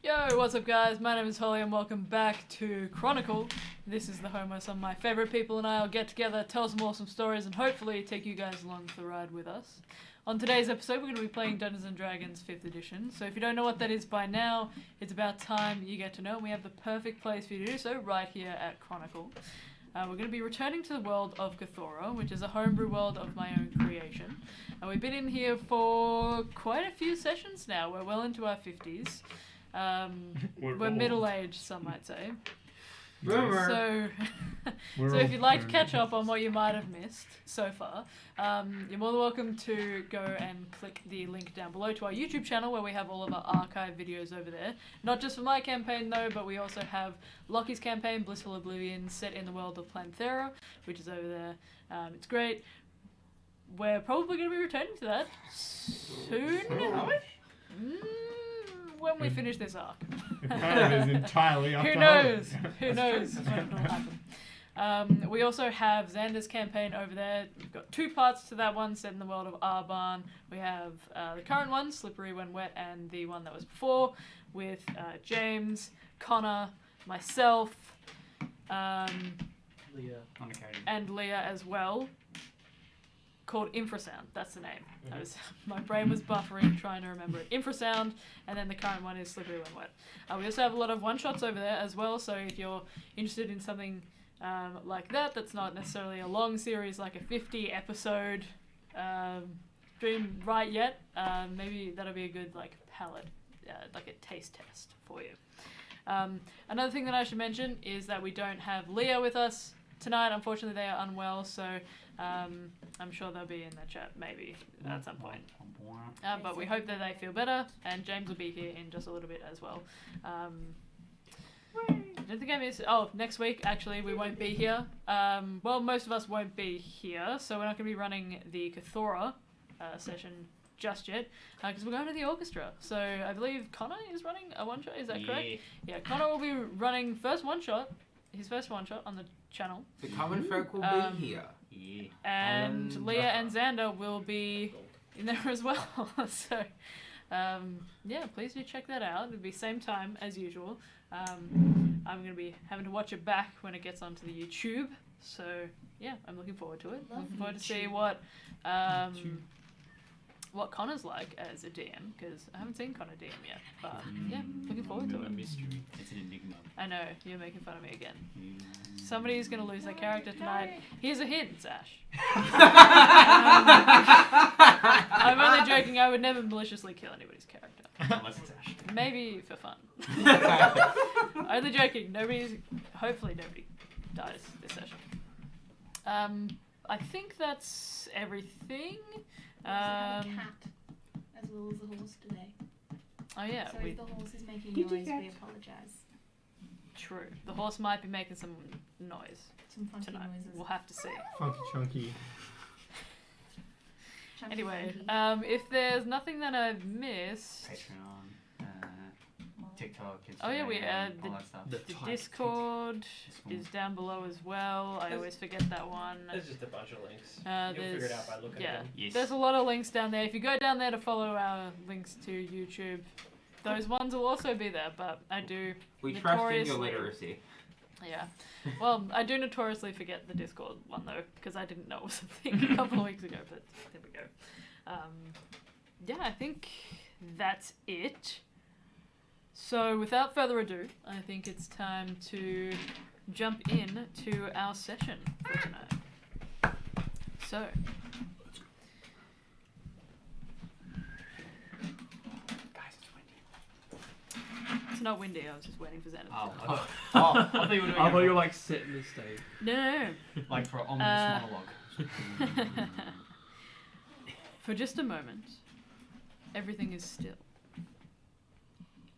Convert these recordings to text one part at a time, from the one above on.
Yo, what's up guys? My name is Holly and welcome back to Chronicle. This is the home where some of my favourite people and I will get together, tell some awesome stories and hopefully take you guys along for the ride with us. On today's episode we're going to be playing Dungeons & Dragons 5th edition, so if you don't know what that is by now, it's about time you get to know, and we have the perfect place for you to do so right here at Chronicle. We're going to be returning to the world of Cthulhu, which is a homebrew world of my own creation. And we've been in here for quite a few sessions now. We're well into our 50s. We're middle-aged, some might say. So if you'd like to catch up on what you might have missed so far, you're more than welcome to go and click the link down below to our YouTube channel where we have all of our archive videos over there. Not just for my campaign though, but we also have Lockie's campaign, Blissful Oblivion, set in the world of Planthera, which is over there. It's great. We're probably going to be returning to that soon. When we finish this arc. It kind of is entirely up to Who knows? Who knows when it'll happen. We also have Xander's campaign over there. We've got two parts to that one set in the world of Arban. We have the current one, Slippery When Wet, and the one that was before with James, Connor, myself, Leah, and Leah as well. Called Infrasound, that's the name. My brain was buffering trying to remember it. Infrasound, and then the current one is Slippery When Wet. We also have a lot of one-shots over there as well, so if you're interested in something like that, that's not necessarily a long series like a 50-episode dream right yet, maybe that'll be a good palette, like a taste test for you. Another thing that I should mention is that we don't have Leah with us tonight. Unfortunately, they are unwell, so I'm sure they'll be in the chat maybe at some point. But we hope that they feel better, and James will be here in just a little bit as well. I don't think I missed. Oh, next week actually we won't be here. Well, most of us won't be here, so we're not going to be running the Cthulhu session just yet, because we're going to the orchestra. So I believe Connor is running a one shot. Is that correct? Yeah, Connor will be running his first one shot on the channel. The common folk will be here. Yeah. And Leah and Xander will be in there as well. So, yeah, please do check that out. It'll be same time as usual. I'm going to be having to watch it back when it gets onto the YouTube. So, yeah, I'm looking forward to it. Looking forward to see what Connor's like as a DM, because I haven't seen Connor DM yet. But, yeah, looking forward to it. A mystery. It's an enigma. I know, you're making fun of me again. Somebody's going to lose their character tonight. Here's a hint, it's Ash. I'm only joking, I would never maliciously kill anybody's character. Unless it's Ash. Maybe for fun. Only joking, hopefully nobody dies this session. I think that's everything. The cat, as well as the horse today. Oh yeah. So if the horse is making noise, we apologise. True. The horse might be making some noise Some funky tonight. noises. We'll have to see. Funky chunky. Chunky Anyway, funky. if there's nothing that I've missed, Patreon, TikTok, Instagram, oh yeah, we all that stuff. the Discord is down below as well. I always forget that one. There's just a bunch of links. You'll figure it out by looking at them. Yes. There's a lot of links down there. If you go down there to follow our links to YouTube, those ones will also be there. But I do We trust in notoriously. your literacy. Yeah. Well, I do notoriously forget the Discord one though, because I didn't know it was a thing a couple of weeks ago. But there we go. Yeah, I think that's it. So without further ado, I think it's time to jump in to our session for tonight. So, Guys, it's windy. it's not windy, I was just waiting for Xander to Oh, tell me. I thought you were doing I thought it you were like setting the stage. No. like for an ominous monologue. For just a moment, everything is still.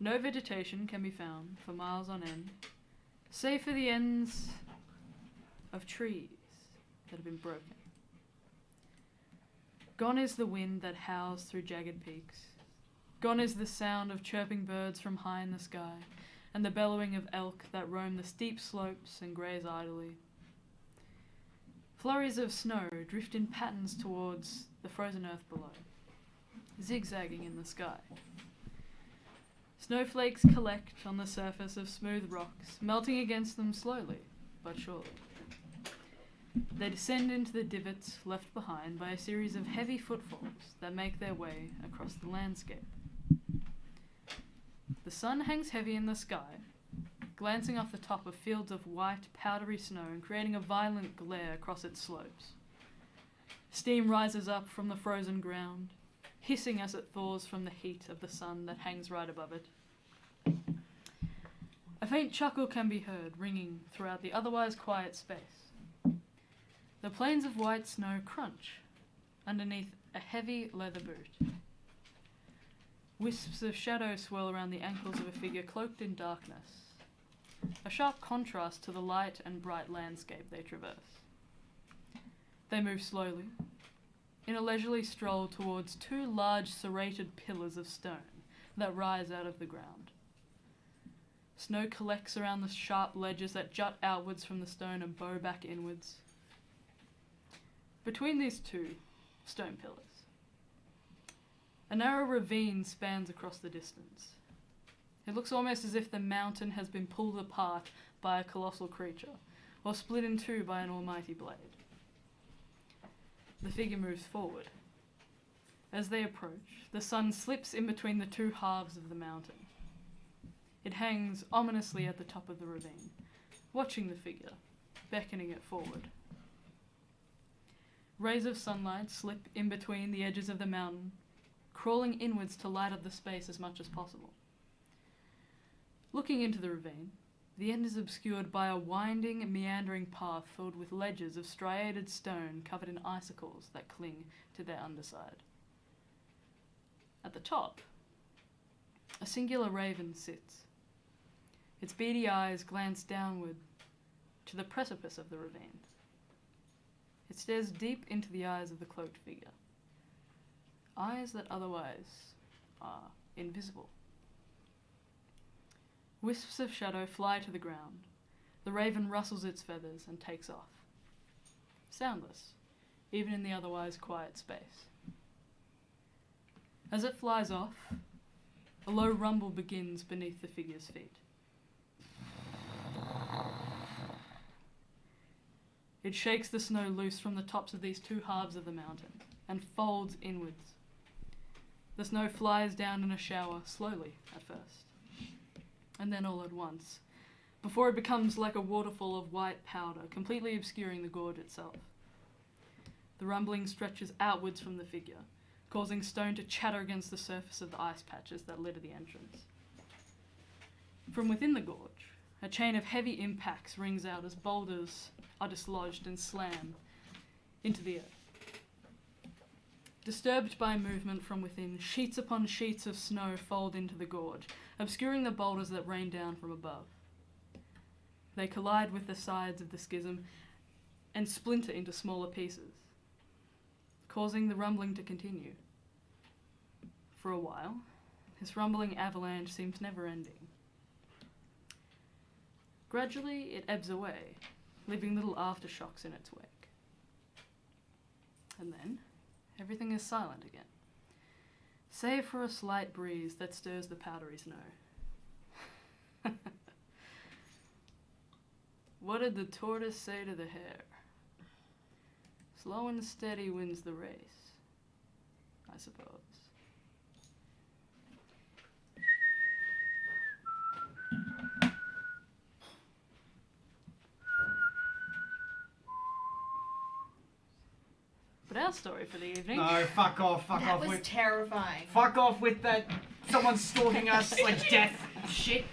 No vegetation can be found for miles on end, save for the ends of trees that have been broken. Gone is the wind that howls through jagged peaks. Gone is the sound of chirping birds from high in the sky, and the bellowing of elk that roam the steep slopes and graze idly. Flurries of snow drift in patterns towards the frozen earth below, zigzagging in the sky. Snowflakes collect on the surface of smooth rocks, melting against them slowly but surely. They descend into the divots left behind by a series of heavy footfalls that make their way across the landscape. The sun hangs heavy in the sky, glancing off the top of fields of white, powdery snow and creating a violent glare across its slopes. Steam rises up from the frozen ground, hissing as it thaws from the heat of the sun that hangs right above it. A faint chuckle can be heard ringing throughout the otherwise quiet space. The plains of white snow crunch underneath a heavy leather boot. Wisps of shadow swirl around the ankles of a figure cloaked in darkness, a sharp contrast to the light and bright landscape they traverse. They move slowly, in a leisurely stroll towards two large serrated pillars of stone that rise out of the ground. Snow collects around the sharp ledges that jut outwards from the stone and bow back inwards. Between these two stone pillars, a narrow ravine spans across the distance. It looks almost as if the mountain has been pulled apart by a colossal creature, or split in two by an almighty blade. The figure moves forward. As they approach, the sun slips in between the two halves of the mountain. It hangs ominously at the top of the ravine, watching the figure, beckoning it forward. Rays of sunlight slip in between the edges of the mountain, crawling inwards to light up the space as much as possible. Looking into the ravine, the end is obscured by a winding, meandering path filled with ledges of striated stone covered in icicles that cling to their underside. At the top, a singular raven sits. Its beady eyes glance downward to the precipice of the ravine. It stares deep into the eyes of the cloaked figure, eyes that otherwise are invisible. Wisps of shadow fly to the ground. The raven rustles its feathers and takes off, soundless, even in the otherwise quiet space. As it flies off, a low rumble begins beneath the figure's feet. It shakes the snow loose from the tops of these two halves of the mountain and folds inwards. The snow flies down in a shower, slowly at first, and then all at once, before it becomes like a waterfall of white powder, completely obscuring the gorge itself. The rumbling stretches outwards from the figure, causing stone to chatter against the surface of the ice patches that litter the entrance. From within the gorge, a chain of heavy impacts rings out as boulders are dislodged and slam into the earth. Disturbed by movement from within, sheets upon sheets of snow fold into the gorge, obscuring the boulders that rain down from above. They collide with the sides of the schism and splinter into smaller pieces, causing the rumbling to continue. For a while, this rumbling avalanche seems never-ending. Gradually, it ebbs away, leaving little aftershocks in its wake. And then, everything is silent again, save for a slight breeze that stirs the powdery snow. What did the tortoise say to the hare? Slow and steady wins the race, I suppose. But our story for the evening. No, fuck off That was with terrifying. fuck off with that someone's stalking us like death shit.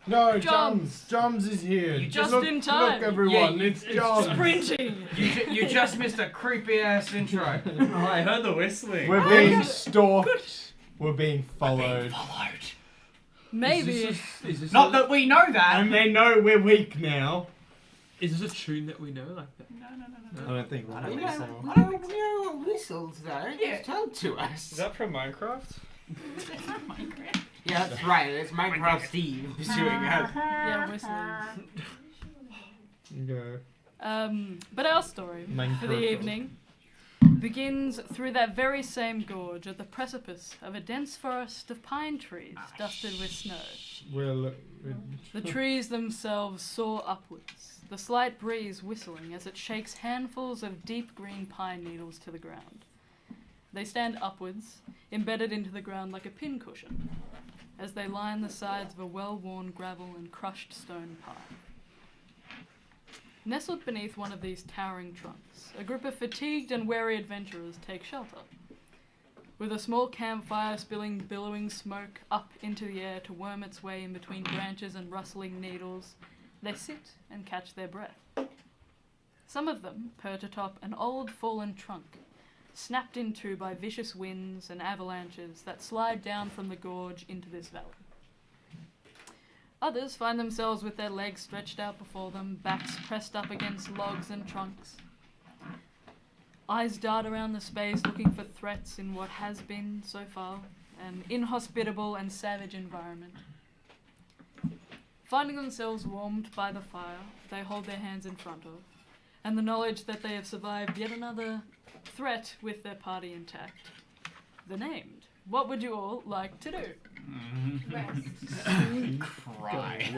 No, Jums. Jums is here. You just look, in time. Look, everyone, Yeah, it's Jums. Sprinting! You just missed a creepy ass intro. Oh, I heard the whistling. We're being stalked. We're being followed. Maybe. Is this Not that we know that. And they know we're weak now. Is this a tune that we know? Like that? I don't think we're I don't weak, think so. so. I don't know whistles though. Yeah. Just told to us. Is that from Minecraft? Yeah, that's right. It's Minecraft Steve pursuing her. Yeah, whistling. Go. But our story Main for the character. evening begins through that very same gorge at the precipice of a dense forest of pine trees dusted with snow. Well, The trees themselves soar upwards, the slight breeze whistling as it shakes handfuls of deep green pine needles to the ground. They stand upwards, embedded into the ground like a pincushion, as they line the sides of a well-worn gravel and crushed stone pile. Nestled beneath one of these towering trunks, a group of fatigued and weary adventurers take shelter. With a small campfire spilling billowing smoke up into the air to worm its way in between branches and rustling needles, they sit and catch their breath. Some of them perch atop an old fallen trunk, snapped in two by vicious winds and avalanches that slide down from the gorge into this valley. Others find themselves with their legs stretched out before them, backs pressed up against logs and trunks. Eyes dart around the space looking for threats in what has been, so far, an inhospitable and savage environment. Finding themselves warmed by the fire they hold their hands in front of, and the knowledge that they have survived yet another threat with their party intact. The named. What would you all like to do? Cry.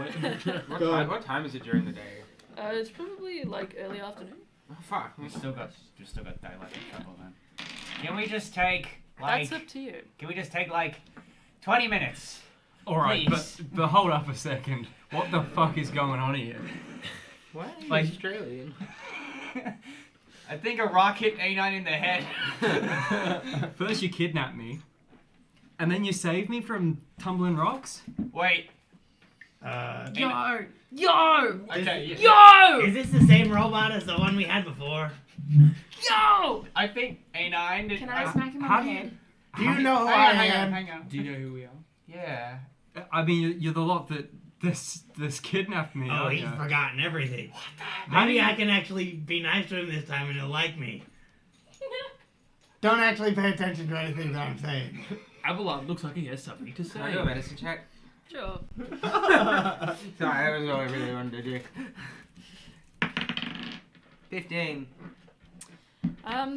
What time is it during the day? It's probably like early afternoon. Oh, fuck. We still got daylight trouble then. Can we just take like? That's up to you. Can we just take like 20 minutes? Alright, Please. but hold up a second. What the fuck is going on here? What? Like- Australian. I think a rock hit A9 in the head. First you kidnap me, and then you save me from tumbling rocks? Wait. Yo! Okay. Yo! Is this the same robot as the one we had before? Yo! I think A9 did. Can I smack him how on the do you- head? do you know who I Hang on, am? hang on. Do you know who we are? Yeah. I mean, you're the lot that this kidnapped me. Oh, aren't he's ya? forgotten everything. How do Maybe you- I can actually be nice to him this time and he'll like me. Don't actually pay attention to anything that I'm saying. Abelard looks like he has something to Can I do a medicine check? Sure. Sorry, that was all I really wanted to do. 15.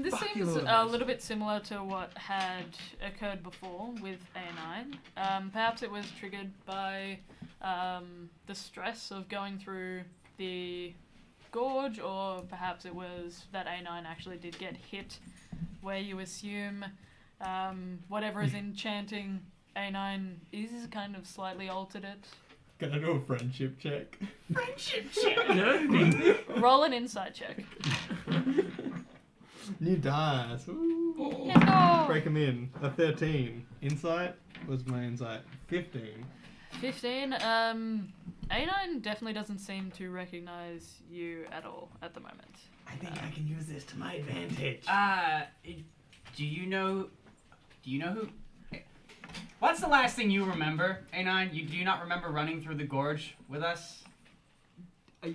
This Fuck seems you, a little bit similar to what had occurred before with A9. Perhaps it was triggered by the stress of going through the gorge, or perhaps it was that A9 actually did get hit, where you assume whatever is enchanting A9 is kind of slightly altered it. Can I do a friendship check? Roll an insight check. New dice. Ooh. Let's go! Break them in. A 13. Insight was my insight. 15. 15. A9 definitely doesn't seem to recognize you at all at the moment. I think I can use this to my advantage. Do you know who? What's the last thing you remember, A9? Do you not remember running through the gorge with us?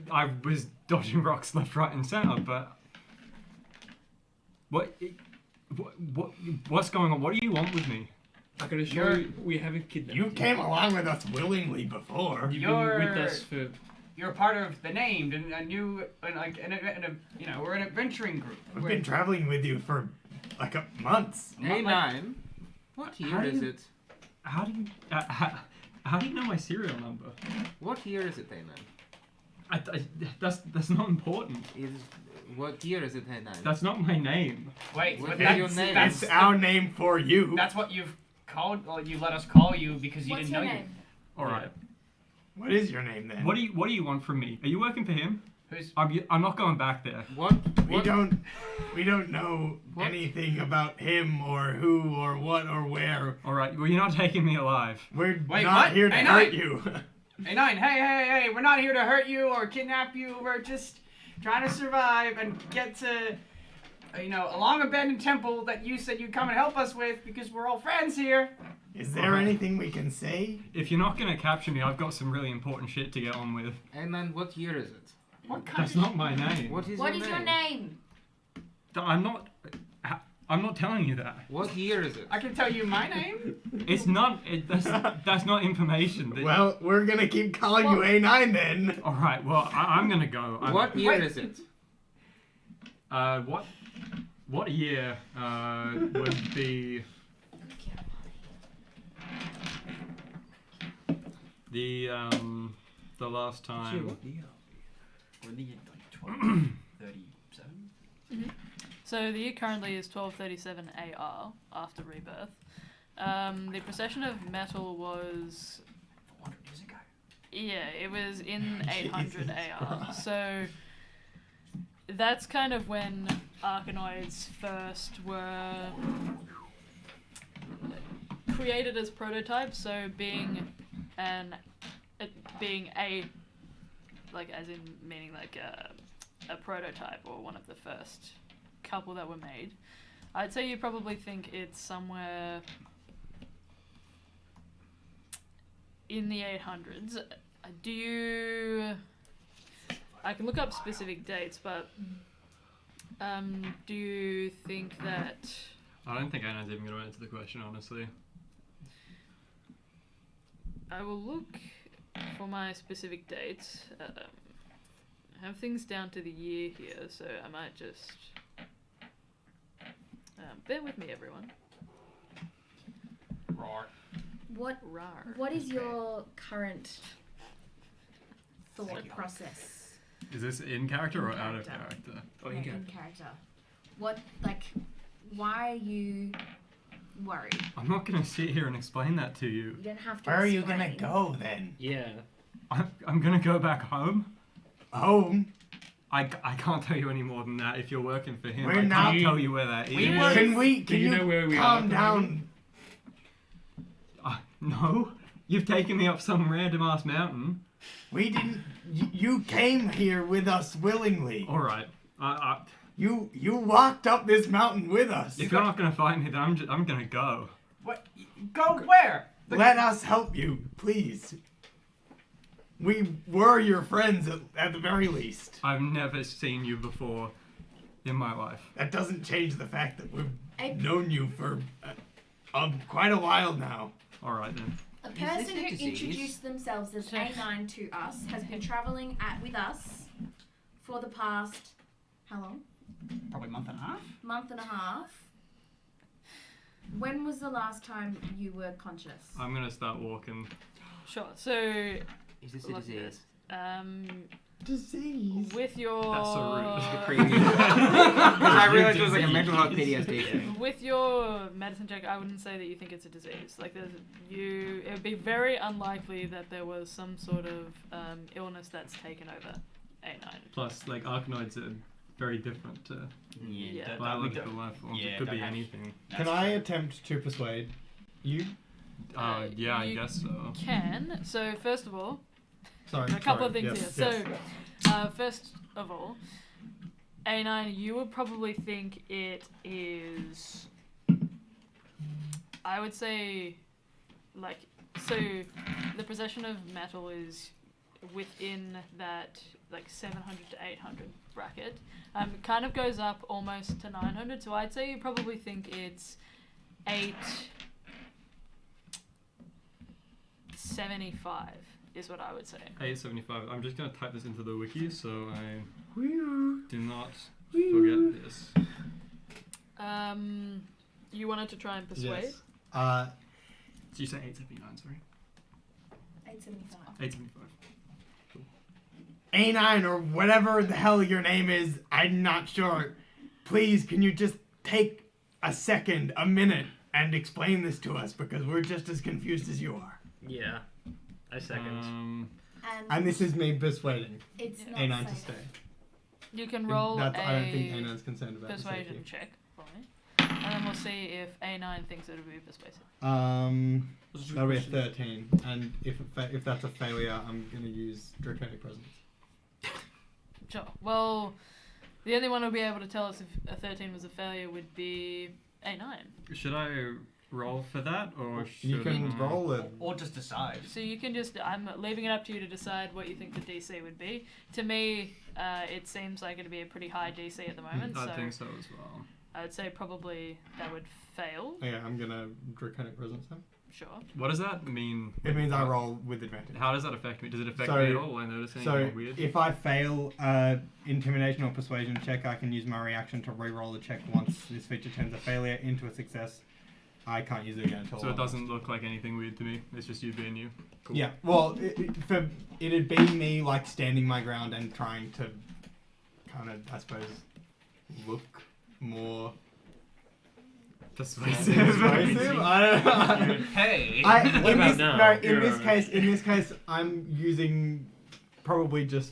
I was dodging rocks left, right, and center, but what's going on? What do you want with me? I can assure you, we haven't kidnapped You came along with us willingly before. You've been with us for. You're part of the named and a new, we're an adventuring group. We've been traveling with you for like months. A9. What year is it? How do you know my serial number? What year is it, A9? That's not important. What year is it, A9? That's not my name. Wait, What but is your that's, name? that's It's our name for you. That's what you've called. Well, you let us call you because you What's didn't your know name? All right. What is your name then? What do you want from me? Are you working for him? you. Who's? I'm not going back there. What? We don't know What? anything about him or who or what or where. All right. Well, you're not taking me alive. We're Wait, not what? here to Hey, hurt no. you. A9, hey, we're not here to hurt you or kidnap you. We're just trying to survive and get to, a long abandoned temple that you said you'd come and help us with because we're all friends here. Is there anything we can say? If you're not gonna capture me, I've got some really important shit to get on with. A9, what year is it? What kind That's not my name. What is What your is name? your name? I'm not telling you that. What year is it? I can tell you my name. It's not. That's not information. Well, we're gonna keep calling you A9 then. All right. Well, I'm gonna go. What year Wait. is it? What? What year would be the last time? We're in the year 1237. So the year currently is 1237 AR after rebirth. The procession of metal was 400 years ago. Yeah, it was in 800 AR. So that's kind of when Arkanoids first were created as prototypes. So being a like as in meaning like a prototype or one of the first couple that were made. I'd say you probably think it's somewhere in the 800s. Do you... I can look up specific dates, but do you think that... I don't think Anna's even going to answer the question, honestly. I will look for my specific dates. I have things down to the year here, so I might just... bear with me, everyone. Roar. Rar. What is your current thought Thank you. process? Is this in character or In out of character. character? Oh, No, you in go. character. What, like, why are you worried? I'm not going to sit here and explain that to you. You don't have to Where are you gonna explain. go then? Yeah. I'm going to go back home. Home? I can't tell you any more than that. If you're working for him, We're I not- can't tell you where that is. Can you know where we are at calm the down? moment? No. You've taken me up some random ass mountain. We didn't. You came here with us willingly. All right. You walked up this mountain with us. If you're not going to find me, then I'm going to go. What? Go where? Let us help you, please. We were your friends at the very least. I've never seen you before in my life. That doesn't change the fact that we've I- known you for quite a while now. All right then. A Is person this a who disease? introduced themselves as A9 to us has been travelling with us for the past, how long? Probably a month and a half. Month and a half. When was the last time you were conscious? I'm going to start walking. Sure. So, Is this a look at disease? this. Disease. With your... That's so rude. Because I realized it was like a mental health PTSD thing. With your medicine check, I wouldn't say that you think it's a disease. Like, it would be very unlikely that there was some sort of illness that's taken over A9. Plus, like, Arkanoids are very different to Yeah. biological life forms. Yeah, It could don't be have- anything. Can I attempt to persuade you? Yeah, I you guess so. Can. So, first of all, Sorry. there are a couple sorry. of things Yes, here. yes. So, first of all, A9, you would probably think it is, I would say, like, so the possession of metal is within that, like, 700 to 800 bracket. It kind of goes up almost to 900, so I'd say you probably think it's 875 is what I would say. 875. I'm just going to type this into the wiki so I do not forget this. You wanted to try and persuade? Yes. Did you say 879, sorry? 875. 875. A9 or whatever the hell your name is, I'm not sure. Please, can you just take a second, a minute, and explain this to us because we're just as confused as you are. Yeah. I second. And this is me persuading It's not A9 to safe. stay. You can roll That's, I don't think a A9's concerned about the persuasion safety. check for me. And then we'll see if A9 thinks it would be persuasive. That'll be a 13, and if that's a failure, I'm gonna use Draconic Presence. Sure. Well, the only one who'll be able to tell us if a 13 was a failure would be A9. Should I roll for that or should You can I... roll it. Or just decide. So you can just, I'm leaving it up to you to decide what you think the DC would be. To me, it seems like it'd be a pretty high DC at the moment, I so think so as well. I would say probably that would fail. Oh, yeah, I'm gonna Draconic Presence now. Sure. What does that mean? It means I roll with advantage. How does that affect me? Does it affect So- me at all? Will I notice anything So weird? if I fail intimidation or persuasion check, I can use my reaction to re-roll the check once this feature turns a failure into a success. I can't use it again until. So it doesn't look like anything weird to me. It's just you being you. Cool. Yeah. Well, it'd be me like standing my ground and trying to kind of, I suppose, look more persuasive. I don't know. Hey. In this case, I'm using probably just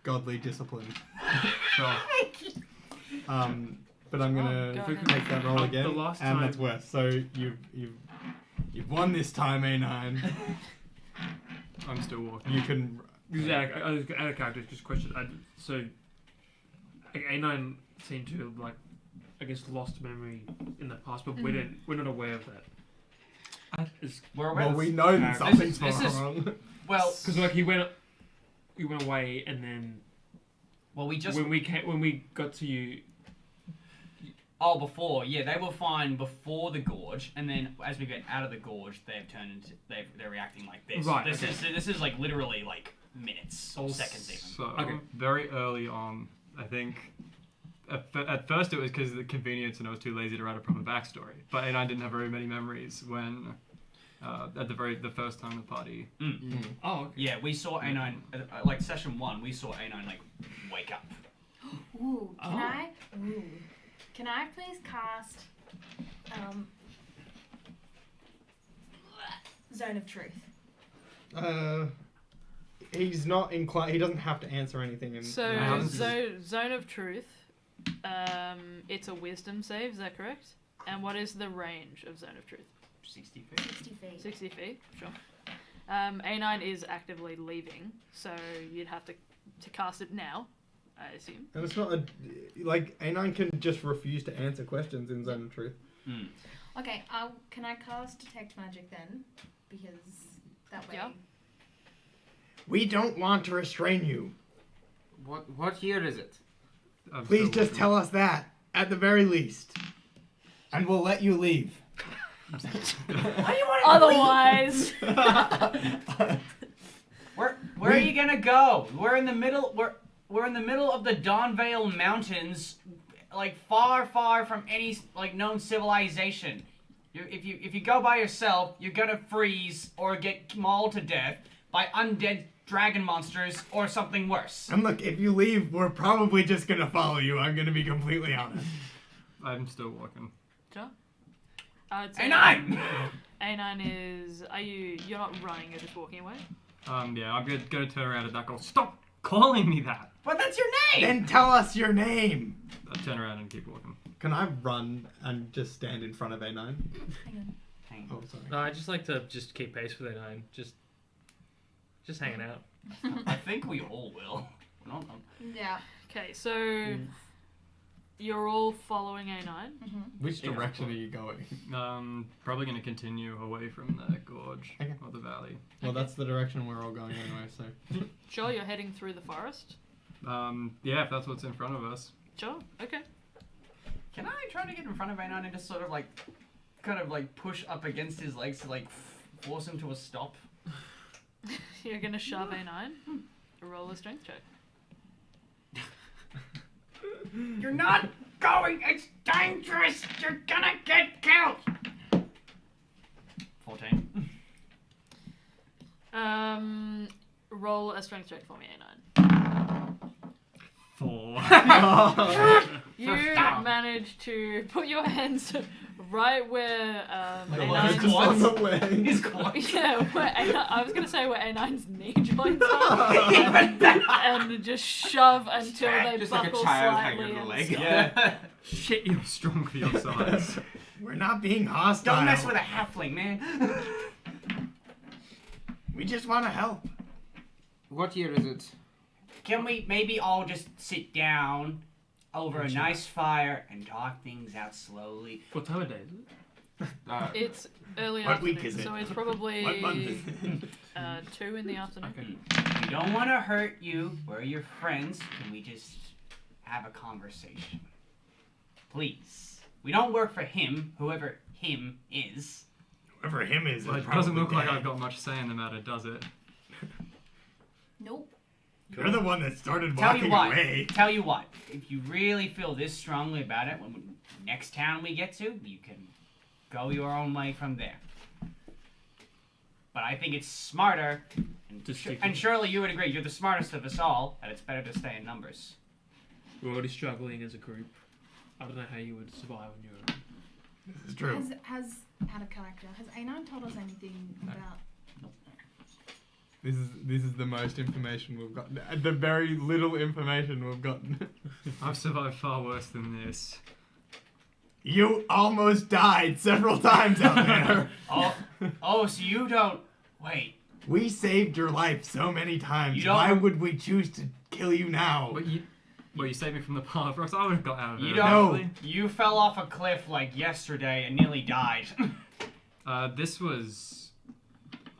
godly discipline. Sure. But I'm Go gonna ahead. take that roll again, The last and time- that's worse. So you've won this time, A9. I'm still walking. You can. Just out of character, just question. So, A9 seemed to have, like, I guess, lost memory in the past, but we're not aware of that. We're aware. Well, we know that something's wrong. Well, Because like he went away, and then we just when we got to you, before, yeah, they were fine before the gorge, and then as we get out of the gorge, they've turned into they're reacting like this. Right, This okay. is literally like minutes or seconds even. So Okay. very early on, I think. At first it was because of the convenience and I was too lazy to write a proper backstory. But I didn't have very many memories when at the first time the party. oh, okay. Yeah, we saw A9 like session 1. We saw A9 like wake up. Ooh, Oh. Can I please cast Zone of Truth? He's not inclined. He doesn't have to answer anything. So, haven't- Zone of Truth, it's a wisdom save, is that correct? And what is the range of Zone of Truth? 60 feet. 60 feet. 60 feet, sure. A9 is actively leaving, so you'd have to cast it now, I assume. And it's not like A9 can just refuse to answer questions in Zone of Truth. Okay, can I cast Detect Magic then? Because that way... Yeah. We don't want to restrain you. What year is it? I'm Please still just walking. tell us that at the very least, and we'll let you leave. Otherwise, Where are you gonna go? We're in the middle. We're in the middle of the Dawnvale Mountains, like far from any like known civilization. If you go by yourself, you're gonna freeze or get mauled to death by undead dragon monsters or something worse. And look, if you leave, we're probably just gonna follow you. I'm gonna be completely honest. I'm still walking. sure. I would say A9! A9 is. You're not running, you're just walking away? Yeah, I'm gonna turn around and go, stop calling me that! But that's your name! Then tell us your name. I turn around and keep walking. Can I run and just stand in front of A9? Hang on. Oh, sorry. No, I just like to just keep pace with A9. Just hanging out. I think we all will. We're not- Yeah. Okay, so you're all following A9. Which direction are you going? Probably gonna continue away from the gorge Okay. or the valley. Well, that's the direction we're all going anyway, so. Sure, you're heading through the forest. Yeah, if that's what's in front of us. Sure, okay. Can I try to get in front of A9 and just sort of like, kind of like push up against his legs to like force him to a stop? You're gonna shove A9. Roll a strength check. You're not going! It's dangerous! You're gonna get killed! 14. Roll a strength check for me, A9. 4. You manage to put your hands right where Just A9's on the leg. He's quite. yeah, where I was gonna say where A9's knee joints are, and just shove until they Just like a buckle child slightly. hanging on the and leg. stop. Yeah. Shit, you're strong for your size. We're not being hostile. Don't mess with a halfling, man. We just want to help. What year is it? Can we maybe all just sit down over a nice fire and talk things out slowly? What time of day is it? It's early What afternoon, week is it? so it's probably What month is it? 2 in the afternoon. We don't want to hurt you. We're your friends. Can we just have a conversation? Please. We don't work for him, whoever him is. Whoever him is, Well, is it doesn't probably look like dead. I've got much say in the matter, does it? Nope. You're the one that started Tell walking you what. away. Tell you what. If you really feel this strongly about it, when next town we get to, you can go your own way from there. But I think it's smarter, and surely you would agree, you're the smartest of us all, that it's better to stay in numbers. We're already struggling as a group. I don't know how you would survive on your own. This is true. Has out of character, has A9 told us anything about... This is the most information we've gotten. The very little information we've gotten. I've survived far worse than this. You almost died several times out there. Oh, so you don't... Wait. We saved your life so many times. You don't- Why would we choose to kill you now? Well, you saved me from the pile of rocks. I would have got out of it. You don't- eventually. You fell off a cliff like yesterday and nearly died. This was...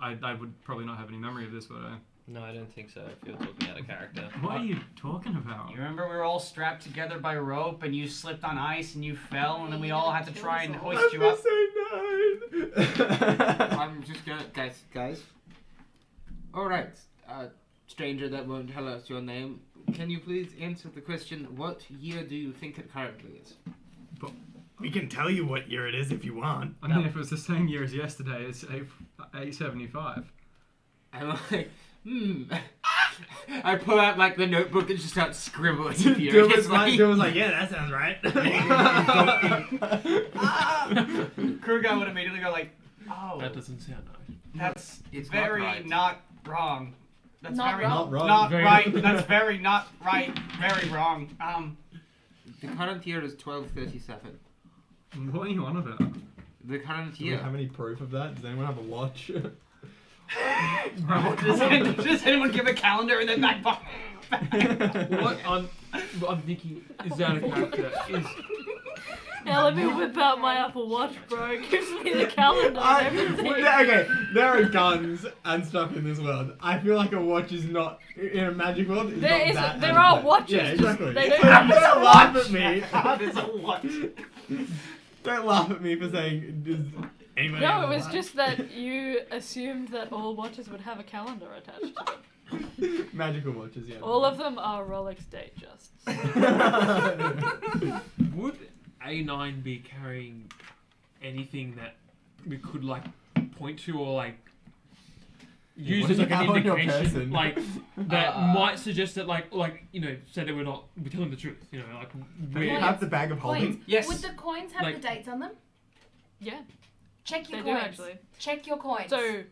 I would probably not have any memory of this, would I? No, I don't think so. If you're talking out of character. What are you talking about? You remember we were all strapped together by rope and you slipped on ice and you fell and then we all had to try and hoist you up? I'm just gonna... Guys. Alright. Stranger that won't tell us your name. Can you please answer the question, what year do you think it currently is? We can tell you what year it is if you want. I mean, if it was the same year as yesterday, it's 875. I'm like, I pull out like the notebook and just start scribbling furiously. Dylan's like, yeah, that sounds right. Crew guy would immediately go like, oh, That doesn't sound nice. it's not very right. not wrong. That's Not very wrong. Not wrong. Not Very- right. That's very not right. Very wrong. The current year is 1237. What are you on about? The current Do we year. have any proof of that? Does anyone have a watch? Does anyone give a calendar in their back pocket? What I'm thinking is out of character is Yeah, let me whip out my Apple Watch, bro. It gives me the calendar and everything. Okay, there are guns and stuff in this world. I feel like a watch is not in a magic world. It's There not is- that there out are of watches, Yeah, just exactly. they don't Don't have laugh at me. How does a watch? Don't laugh at me for saying. Does anybody No, have it a was watch? just that you assumed that all watches would have a calendar attached to them. Magical watches, yeah. All of them are Rolex Datejusts. would A9 be carrying anything that we could like point to or like use what as do like you an have on your indication person? like that might suggest that like you know say that we're telling the truth, you know, like Do you we're have the bag of holding? Coins. Yes. Would the coins have Like- the dates on them? Yeah, Check your they do coins. actually. Check your coins. So,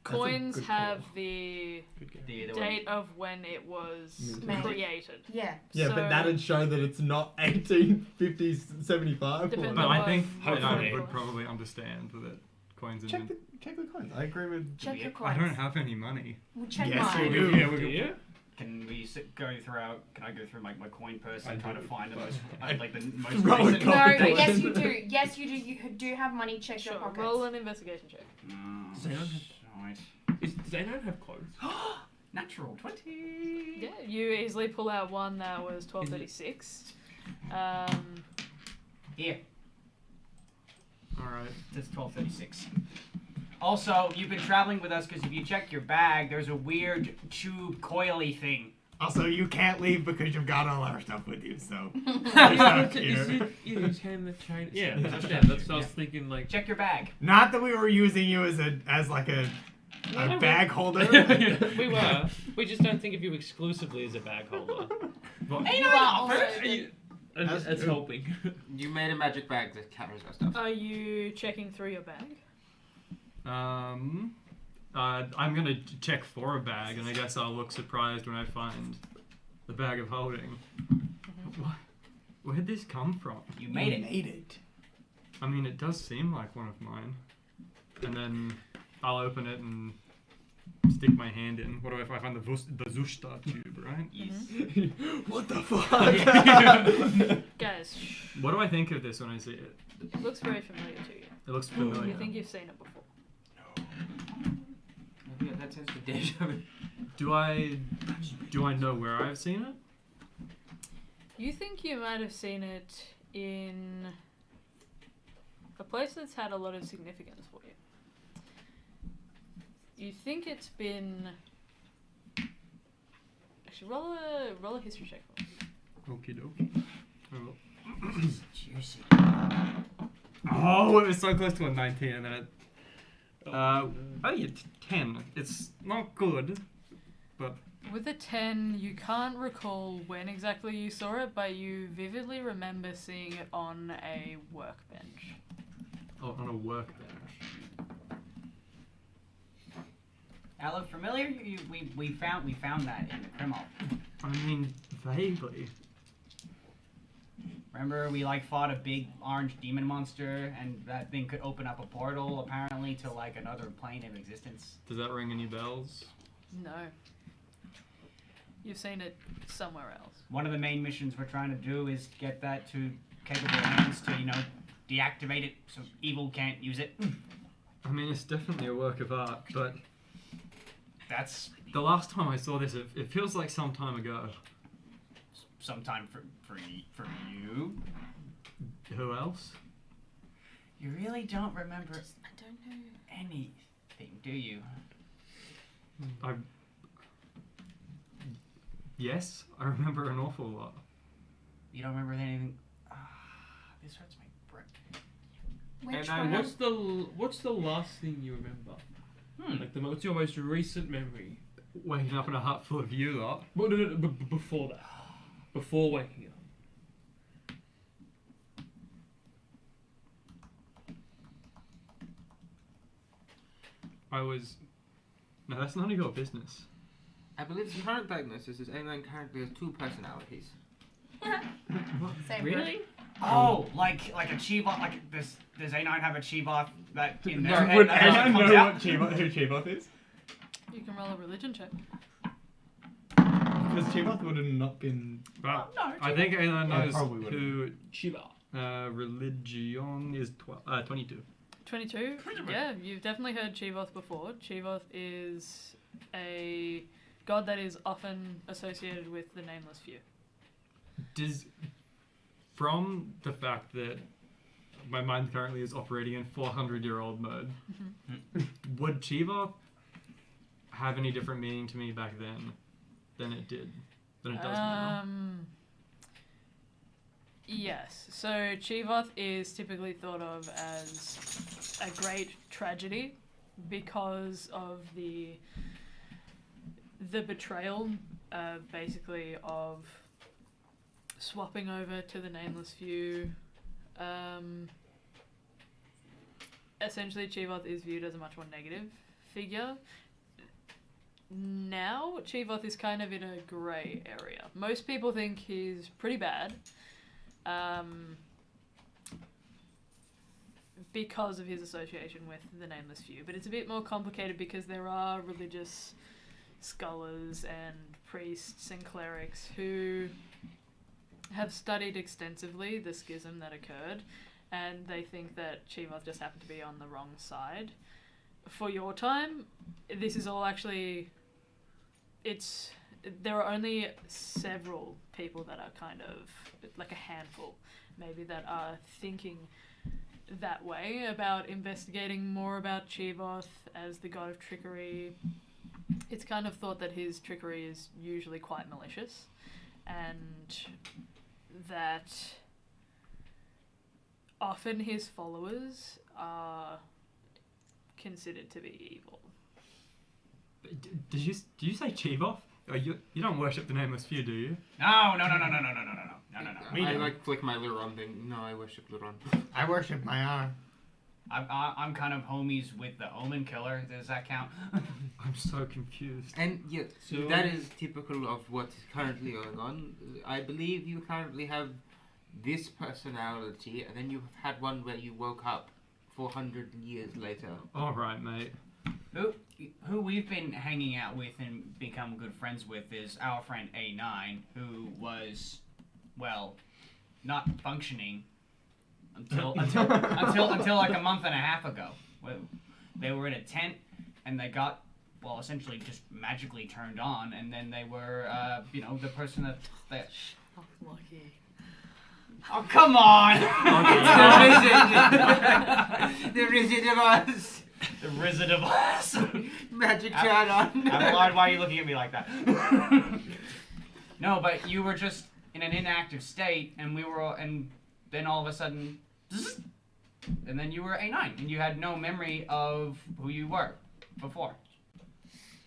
coins good have call. the The date of when it was Made. created. yeah. Yeah, So- but that'd show that it's not 1850s, 75. Depends But on I what- think what I it would was. probably understand with it. Coins in them. Check the coins. I agree with. Check your I coins. don't have any money. We'll check Yes, mine. you do. yeah, we you? Can we go through our? Can I go through my coin purse I and try do. to find the most like the most Roll a recent? call. No, Competition. yes you do. Yes you do. You do have money. Check Sure, your pockets. roll an investigation check. Does anyone Right. does A9 have clothes? Natural 20. Yeah, you easily pull out one that was 1236. Here, All right. it's 1236. Also, you've been traveling with us because if you check your bag, there's a weird tube coily thing. Also, you can't leave because you've got all our stuff with you, so. You can the chain. Yeah, Yeah. that's what I was thinking. Like, Check your bag. Not that we were using you as like a No, bag holder. We were. We just don't think of you exclusively as a bag holder. Ain't You no are offer. also That's that's true. helping. You made a magic bag that carries our stuff. Are you checking through your bag? I'm gonna check for a bag, and I guess I'll look surprised when I find the bag of holding. Where'd this come from? You made it. Made it. I mean, it does seem like one of mine. And then I'll open it and stick my hand in. What do I find? The Zushta tube, right? Yes. What the fuck? Guys, shh. What do I think of this when I see it? It looks very familiar to you. It looks You familiar. think you've seen it before. Yeah, that sounds like deja vu. Do I know where I've seen it? You think you might have seen it in A place that's had a lot of significance for you. You think it's been... Actually, roll a history check for me. Okie dokie. I will. Juicy. Oh, it was so close to a 19, and then it... yeah, 10. It's not good, but... With a 10, you can't recall when exactly you saw it, but you vividly remember seeing it on a workbench. Oh, on a workbench. That look familiar? We found that in the Chronicle. I mean, vaguely. Remember we fought a big orange demon monster and that thing could open up a portal apparently to another plane of existence? Does that ring any bells? No. You've seen it somewhere else. One of the main missions we're trying to do is get that to capable hands to, deactivate it so evil can't use it. I mean, it's definitely a work of art, but That's the last time I saw this, it feels like some time ago. sometime for you. Who else? You really don't remember I don't know. anything, do you? Yes, I remember an awful lot. You don't remember anything? This hurts my brain. Which And one? What's the last thing you remember? What's your most recent memory? Waking up in a hut full of you lot. Well, no, before that. Before waking up. No, that's none of your business. I believe the current diagnosis is A9 currently has 2 personalities. Same Really? Oh, like a Chivoth, does A9 have a Chivoth that in No, their head would that anyone comes know out? who Chivoth is? You can roll a religion check. Because Chivoth would have not been. But No, I think Aelan knows probably wouldn't. who Shiva. religion is 22. 22? Yeah, you've definitely heard Chivoth before. Chivoth is a god that is often associated with the Nameless Few. From the fact that my mind currently is operating in 400-year-old mode, would Chivoth have any different meaning to me back then than it does now? Yes. So Chivoth is typically thought of as a great tragedy because of the betrayal, basically, of swapping over to the Nameless Few. Essentially, Chivoth is viewed as a much more negative figure. Now, Chivoth is kind of in a grey area. Most people think he's pretty bad. Because of his association with the Nameless Few. But it's a bit more complicated because there are religious scholars and priests and clerics who have studied extensively the schism that occurred, and they think that Chivoth just happened to be on the wrong side. For your time, this is all actually... There are only several people that are kind of, like a handful, maybe, that are thinking that way about investigating more about Chivoth as the god of trickery. It's kind of thought that his trickery is usually quite malicious, and that often his followers are considered to be evil. Did you say Chivoth? Oh, you don't worship the Nameless Few, do you? No. I flick my Luron thing. No, I worship Luron. I worship my arm. I'm kind of homies with the Omen Killer. Does that count? I'm so confused. And yeah, So that is typical of what is currently going on. I believe you currently have this personality, and then you've had one where you woke up 400 years later. All right, mate. Who we've been hanging out with and become good friends with is our friend A9, who was, well, not functioning until like a month and a half ago. They were in a tent and they got, well, essentially just magically turned on, and then they were, the person that Lucky. Oh, come on! The Wizard of Oz. The Wizard of Oz. Magic chat on. Why are you looking at me like that? No, but you were just in an inactive state, and then all of a sudden, zzz, and then you were A9, and you had no memory of who you were before.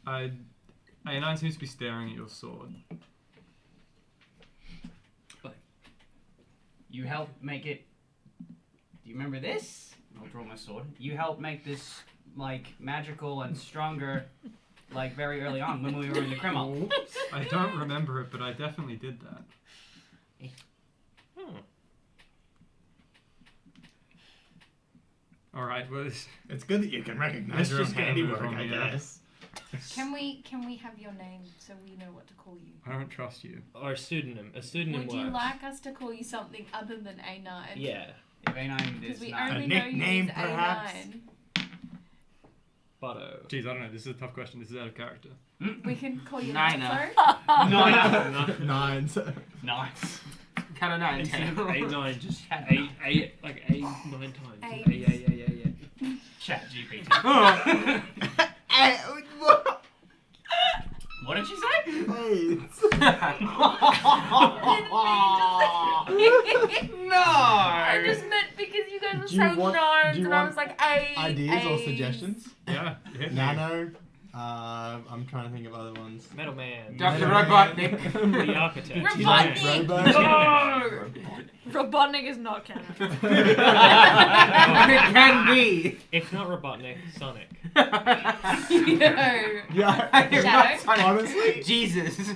A9 seems to be staring at your sword. You helped make it. Do you remember this? I'll draw my sword. You helped make this like magical and stronger, like very early on when we were in the Chronicle. I don't remember it, but I definitely did that. All right, well, It's good that you can recognize Let's your own just get a handiwork, move on, I yeah. guess. Can we have your name so we know what to call you? I don't trust you. Or a pseudonym. A pseudonym Would works. you like us to call you something other than A9? Yeah. If A9 Because is we not. only A know you nickname, as perhaps? A9. Butto. Jeez, I don't know. This is a tough question. This is out of character. We can call you Niner. Nitro. Nine. So. Nice. Kind of nine. Instead of tail. A9, just A, like A 9 times. A. Yeah. Chat GPT. Oh. What did she say? No. I just meant because you guys were Do you saying want- gnomes, do you and I want was like, A. Ideas or A's. suggestions? Yeah. hit me. Nano. I'm trying to think of other ones. Metal Man. Dr. Metal Robotnik. The architect. Robotnik. Robo. Robotnik is not canon. It can be. If not Robotnik, Sonic. Yo. Yeah. Shadow? Honestly, Jesus.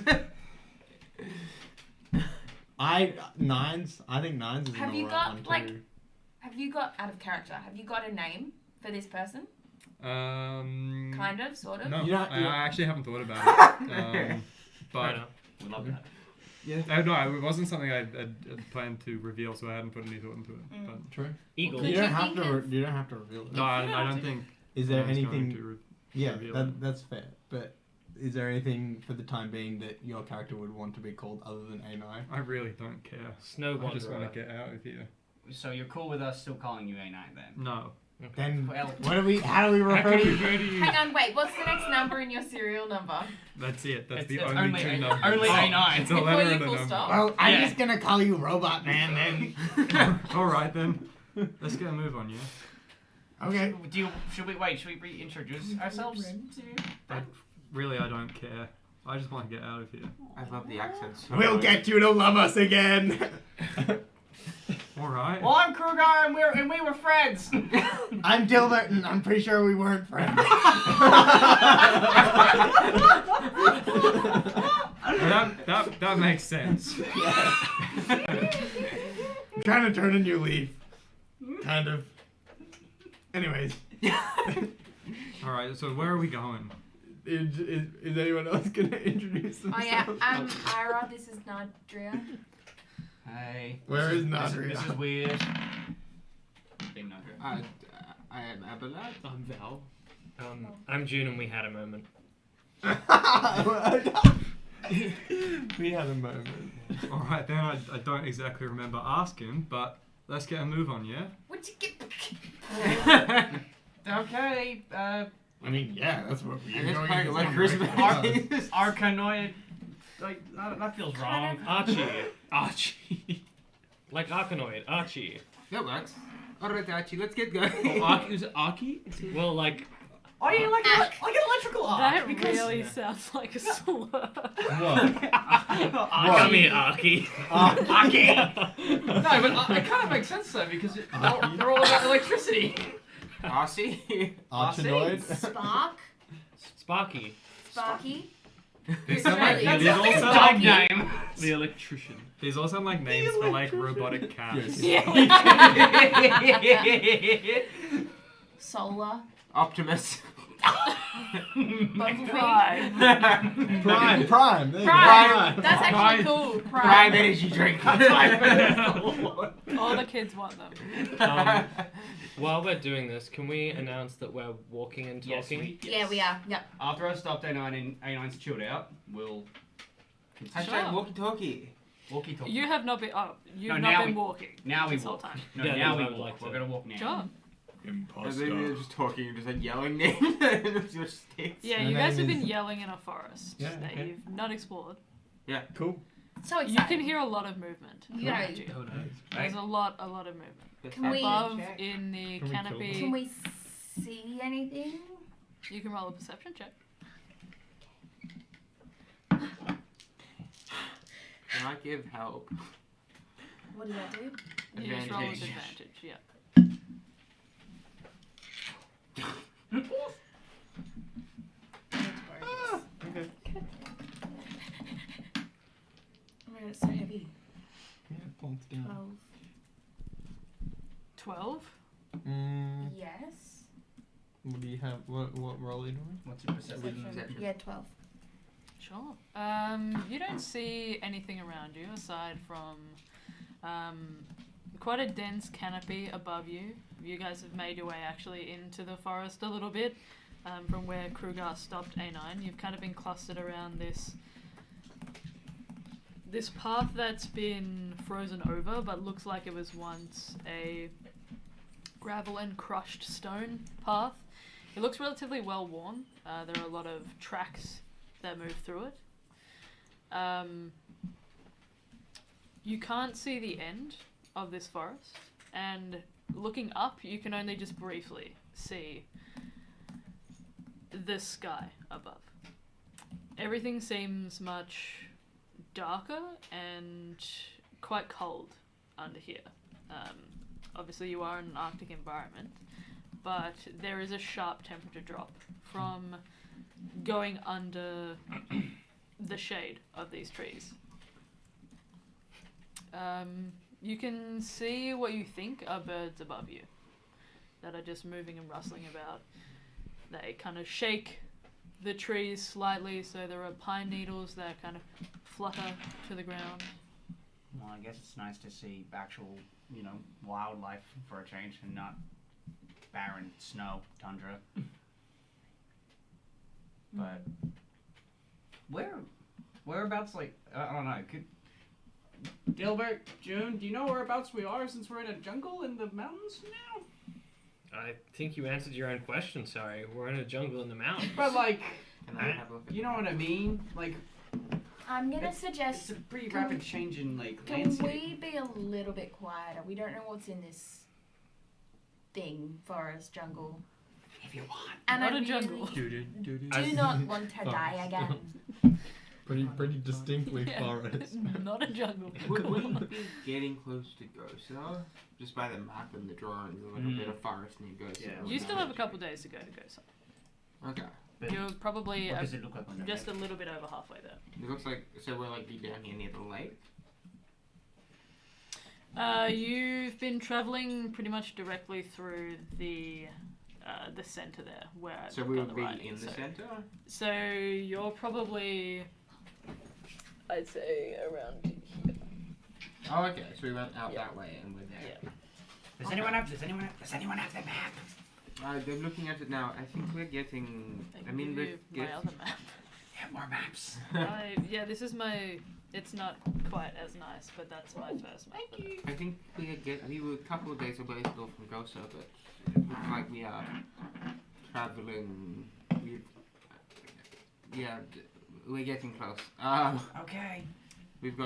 nines. I think nines is Have an you alright got, one like- too. Have you got, out of character, have you got a name for this person? Kind of, sort of? No, You don't- I actually haven't thought about it. But We love that. no, it wasn't something I'd planned to reveal, so I hadn't put any thought into it. Mm. But True. Eagle. Could You don't you have think to. of- You don't have to reveal it. no, I don't think. Is there I was going anything? to Yeah, reveal it. that's fair. But is there anything for the time being that your character would want to be called other than A9? I really don't care. Snow I just want Wanderer. to get out of here. So you're cool with us still calling you A9 then? No. Then Well, what do we? How do we refer to you? Hang on, wait, what's the next number in your serial number? That's it. That's the It's only only two A- numbers. only A9. It's a Before letter you and a full number. stop? Well, I'm Yeah. just gonna call you Robot Man then. All right then. Let's get a move on, yeah. Okay. Should we reintroduce ourselves? Really, I don't care. I just want to get out of here. I love the accents. We'll get you to love us again. All right. Well, I'm Krugar, and we were friends. I'm Dilbert, and I'm pretty sure we weren't friends. That makes sense. Kind of turn a new leaf. Kind of. Anyways, All right. So where are we going? Is anyone else gonna introduce Oh themselves? yeah, I'm Ira, this is Nadria. Hey. Where is This Nadria? is weird. Name Nadria. I am Abelard. I'm Val. I'm June and we had a moment. We had a moment. All right then. I don't exactly remember asking, but let's get a move on, yeah. What'd you get? Okay. I mean, yeah, that's what we're And it's going playing into like some Christmas right parties. Arcanoid. Like that feels wrong. Archie. Like Arkanoid. Archie. That works. Alright, Archie, let's get going. Is it Aki? Well, like, Oh, you like an electrical arc? That because really sounds like a slur. come here, Archie. Aki. No, but it kind of makes sense though because they're all about electricity. Archie. Archinoid. Spark? Sparky. Sparky? They sound like That's these all like a sound Dog like name. The electrician. these all sound like names for like robotic cats. Solar? Optimus. Bumblebee? Prime. Prime. There you go. Prime! That's actually cool. Prime Prime. energy drink. All the kids want them. While we're doing this, can we announce that we're walking and talking? Yeah, we are. Yep. After I stopped A9 and A9's chilled out, we'll. Hashtag walkie-talkie. Walkie talkie. You have not been. Oh, you've No, not now been we- walking. Now we this whole walk. time. No, Yeah, now no, we I would walk. like We're to. gonna walk now. Sure. And then Imposter. you're just talking, just like yelling names with your sticks. Yeah, My you guys have name been is- yelling in a forest Yeah, that okay. you've not explored. Cool. So You excited. can hear a lot of movement You know, around you. Oh, no. There's a lot of movement. Can we- Above in the Can we kill canopy. them? can we see anything? You can roll a perception check. Can I give help? What does that do? You just roll with Advantage. advantage. Yeah. Okay. Oh my god, it's so heavy. Yeah, points down. 12. Yes. What do you have? What roll are you doing? What's your perception? Yeah, 12. Sure. You don't see anything around you aside from quite a dense canopy above you. You guys have made your way actually into the forest a little bit from where Krugar stopped A9. You've kind of been clustered around this path that's been frozen over but looks like it was once a gravel and crushed stone path. It looks relatively well worn. There are a lot of tracks that move through it. You can't see the end of this forest, and looking up, you can only just briefly see the sky above. Everything seems much darker and quite cold under here. Obviously, you are in an Arctic environment, but there is a sharp temperature drop from going under the shade of these trees. You can see what you think are birds above you that are just moving and rustling about. They kind of shake the trees slightly, so there are pine needles that kind of flutter to the ground. Well, I guess it's nice to see actual, wildlife for a change and not barren snow, tundra. But whereabouts? Like I don't know. Could Dilbert, June, do you know whereabouts we are since we're in a jungle in the mountains now? I think you answered your own question. Sorry, we're in a jungle in the mountains. But like, Can I have a look at you know what I mean? Like, I'm gonna it's suggest. a pretty can rapid we- change in like Can landscape. we be a little bit quieter? We don't know what's in this thing, forest, jungle. If you want. And Not I a really jungle. do not want to die again. Pretty distinctly Yeah. forest. Not a jungle. Would we be getting close to Gosa? Just by the map and the drawings, a little bit of forest near Gosa. Yeah. You still have a couple days to go to Gosa. Okay. But You're probably what does it look like on the just a map? little bit over halfway there. It looks like, so we're like down here near the lake? You've been traveling pretty much directly through the center there, where So I've we got would the be writing, in the so- center? So you're probably, I'd say, around here. Oh, okay. So we went out Yeah. that way and we're there. Yeah. Does anyone have the map? They're looking at it now. I think we're getting. I I can mean, give we're you my getting. other map. Have more maps. Yeah, this is my. It's not quite as nice, but that's my first map. Thank you. I think we were a couple of days away still from Gosa, but it looks like we are traveling. We're getting close. Okay. We've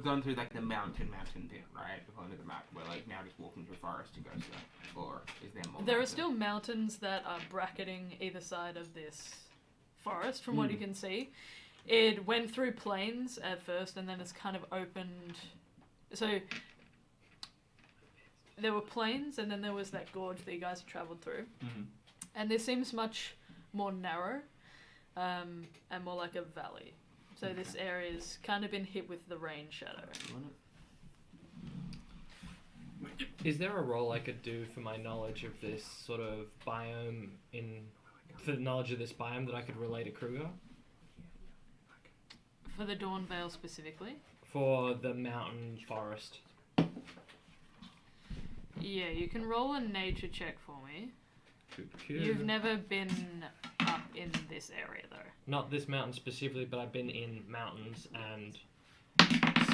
gone through like the mountain bit, right? According to the map, we're like now just walking through forest to Gosa, or is there more? There are mountains? still mountains that are bracketing either side of this forest, from what you can see. It went through plains at first, and then it's kind of opened. So there were plains, and then there was that gorge that you guys have travelled through. Mm-hmm. And this seems much more narrow, and more like a valley. So this area's kind of been hit with the rain shadow. Is there a role I could do for my knowledge of this sort of biome for the knowledge of this biome that I could relay to Kruger? For the Dawn Vale specifically? For the mountain forest. Yeah, you can roll a nature check for me. You've never been up in this area though. Not this mountain specifically, but I've been in mountains and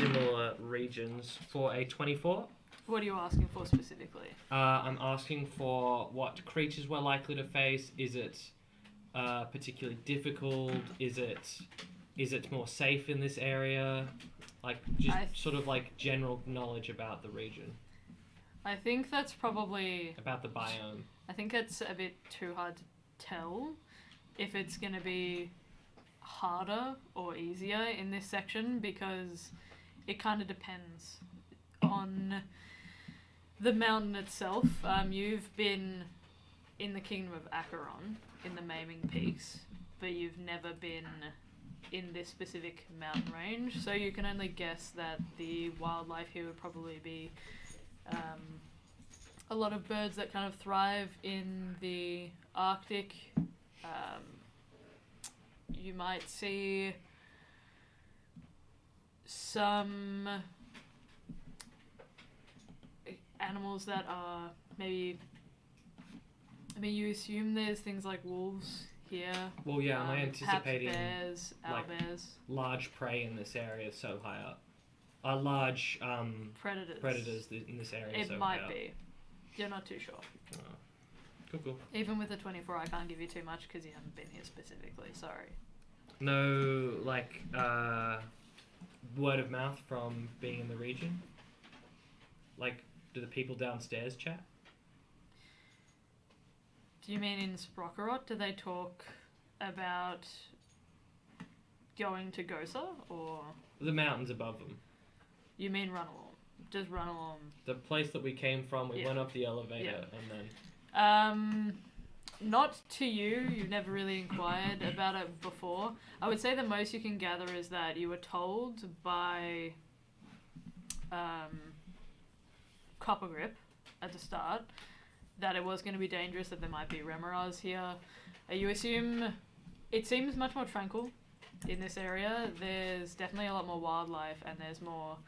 similar regions for a 24. What are you asking for specifically? I'm asking for what creatures we're likely to face. Is it particularly difficult? Is it more safe in this area? Like, just sort of like general knowledge about the region. I think that's probably... About the biome. I think it's a bit too hard to tell if it's going to be harder or easier in this section, because it kind of depends on the mountain itself. You've been in the Kingdom of Acheron, in the Maiming Peaks, but you've never been in this specific mountain range, so you can only guess that the wildlife here would probably be a lot of birds that kind of thrive in the Arctic. You might see some animals that are maybe... I mean, you assume there's things like wolves here. Well, yeah, am I anticipating bears, owlbears, large prey in this area so high up? Large predators in this area it so high might up? be. You're not too sure. Cool. Even with the 24, I can't give you too much because you haven't been here specifically. Sorry. No, like, word of mouth from being in the region? Like, do the people downstairs chat? Do you mean in Sprockerot? Do they talk about going to Gosa, or...? The mountains above them. You mean Runalorm? Just Runalorm. The place that we came from, we went up the elevator and then... Not to you. You've never really inquired about it before. I would say the most you can gather is that you were told by Coppergrip at the start that it was going to be dangerous, that there might be Remoras here. You assume it seems much more tranquil in this area. There's definitely a lot more wildlife and there's more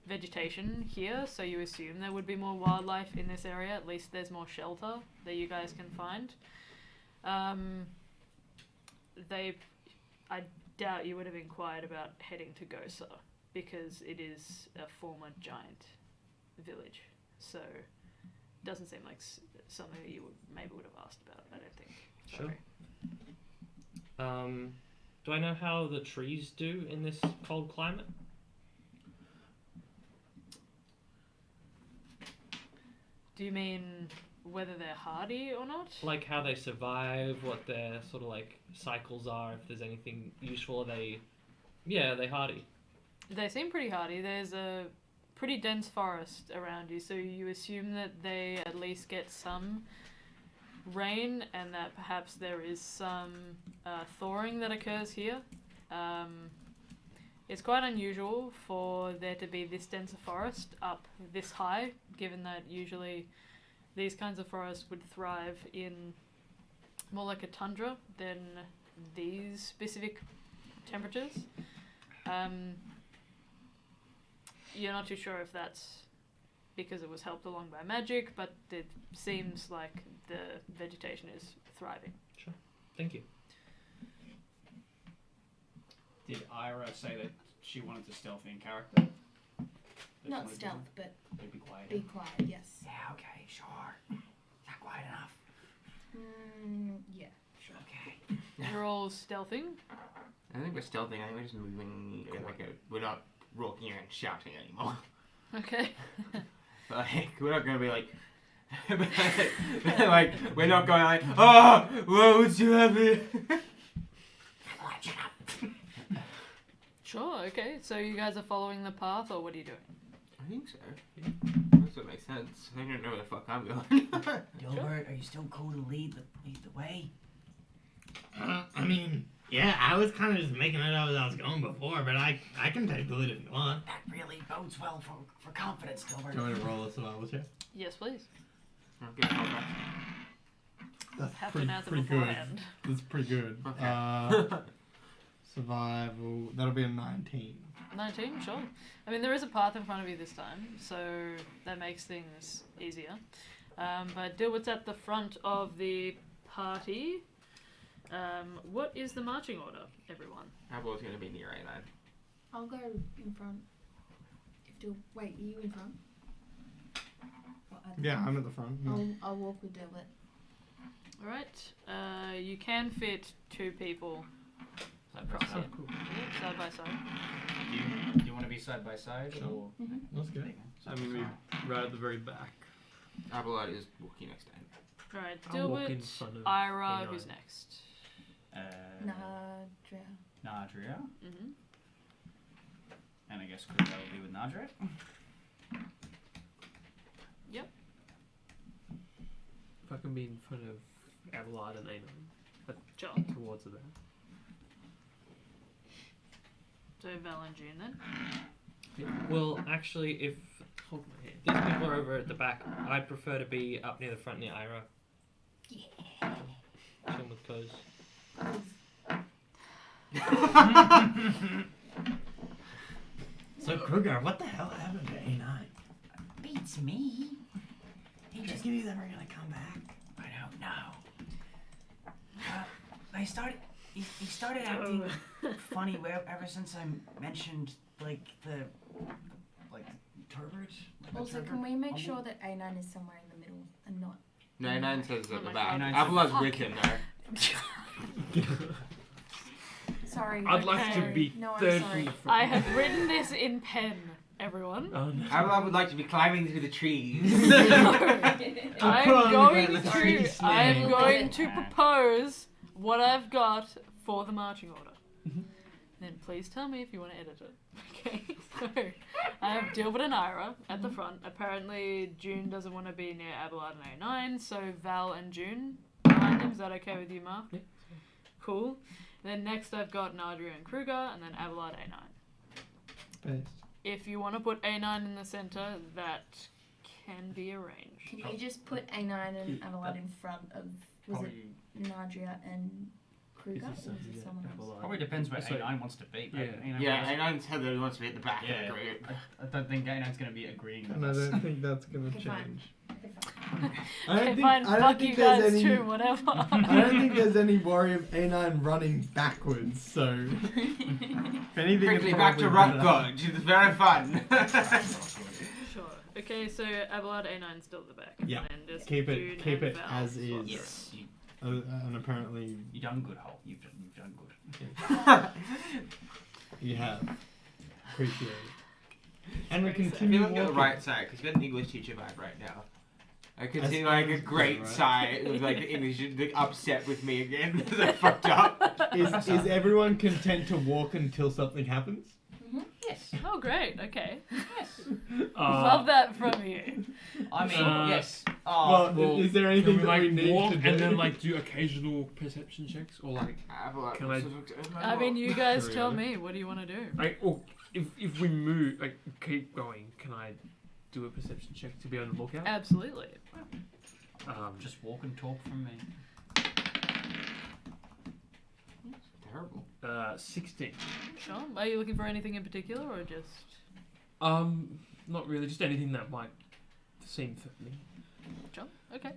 vegetation here, so you assume there would be more wildlife in this area. At least there's more shelter that you guys can find. I doubt you would have inquired about heading to Gosa, because it is a former giant village, so it doesn't seem like something that you would have asked about, I don't think. Sorry. Sure. Do I know how the trees do in this cold climate? Do you mean whether they're hardy or not? Like how they survive, what their sort of like cycles are, if there's anything useful. Are they hardy? They seem pretty hardy. There's a pretty dense forest around you, so you assume that they at least get some rain and that perhaps there is some thawing that occurs here. It's quite unusual for there to be this dense a forest up this high, given that usually these kinds of forests would thrive in more like a tundra than these specific temperatures. You're not too sure if that's because it was helped along by magic, but it seems like the vegetation is thriving. Sure. Thank you. Did Ira say that she wanted to stealthy in character? Not stealth, but be quiet. be quiet, yes. Yeah, okay, sure. Not quiet enough. Yeah. Sure. Okay. You're all stealthing. I think we're stealthing. I think we're just moving we're not walking around shouting anymore. Okay. Like, we're not going to be like... like, we're not going like, oh, what would you have here? Sure, okay. So you guys are following the path, or what are you doing? I think so. Yeah. That's what makes sense. I don't know where the fuck I'm going. Gilbert, are you still cool to lead the way? I mean, yeah, I was kind of just making it up as I was going before, but I can take the lead if you want. That really bodes well for confidence, Gilbert. Do you want me to roll a survival check? Yes, please. Okay, hold on. That's Have pretty, to answer pretty good. beforehand. That's pretty good. Okay. Survival, that'll be a 19. 19, sure. I mean, there is a path in front of you this time, so that makes things easier. But Dilbert's at the front of the party. What is the marching order, everyone? Apple's going to be near A9. I'll go in front. Wait, are you in front? Or at the Yeah, front? I'm at the front. I'll walk with Delbert. Alright. You can fit 2 people across side. it. Yeah, side by side. Do you want to be side by side Sure. or? That's good. I mean, we right at the very back. Abelard is walking next to him. Alright, I'll walk in Dilbert, front of Ira, A9. who's next? Nadria. Nadria. Mm-hmm. And I guess Kruger will be with Nadria. If I can be in front of Abelard and A9, Sure. towards the back. So Val and June then. Well, actually, if Hold my hand. these people are over at the back, I'd prefer to be up near the front near Ira. Yeah. Chill with Coz. So Kruger, what the hell happened to A9? Beats me. He just think he's ever gonna come back? I don't know. He started acting funny ever since I mentioned like the turbot. Also, can we make sure that A9 is somewhere in the middle and not? No, A9 says at the my back. God. Abelard's Fuck. with him there. Sorry. I'd like to Okay. be No, I'm third sorry. from the front. I have written this in pen, everyone. Oh no. Abelard would like to be climbing through the trees. I'm going the to. trees I'm snake. going to propose what I've got for the marching order. Then please tell me if you want to edit it. Okay. So I have Dilbert and Ira at the front. Apparently June doesn't want to be near Abelard and A9, so Val and June behind them. Is that okay with you, Mark? Yeah. Cool. Then next I've got Nadria and Kruger, and then Abelard A9. Based. If you want to put A9 in the center, that can be arranged. Can you just put A9 and Abelard in front of Probably, Nadria and Kruger? Or Is is this it someone else? Abelard? probably depends where It's like- A9 wants to be. But, Yeah. you know, Yeah, A9 said that he wants to be at the back Yeah. of the group. I don't think A9's going to be agreeing with And I us. don't think that's gonna Okay, fine. change. Okay, fine. Okay, fine, fuck you guys too, whatever. I don't think there's any worry of A9 running backwards, so if anything, Quickly it's back to probably Rock better. Gulch. It's very fun. Sure. Okay, so Abelard A9 still at the back. Yeah. And then just Keep June it and Val as slots. is. Yes, And apparently you done good, Hole. You've done good. you have. Appreciate it. And we Very sad. If continue you look at the walking. right side, because you're an English teacher vibe right now. I could As see like a English, great right? side of like the English like, upset with me again because I fucked up. Is everyone content to walk until something happens? Yes. Oh, great. Okay. Yes. Love that from you. I mean, yes. Well, is there anything Can we that we like need walk to do? and then like do occasional perception checks or like Can I- I mean, you guys tell me. What do you want to do? or if we move like keep going, can I do a perception check to be on the lookout? Absolutely. Just walk and talk from me. Terrible. 16. Sure. Are you looking for anything in particular, or just? Not really, just anything that might seem threatening. Sure. Okay.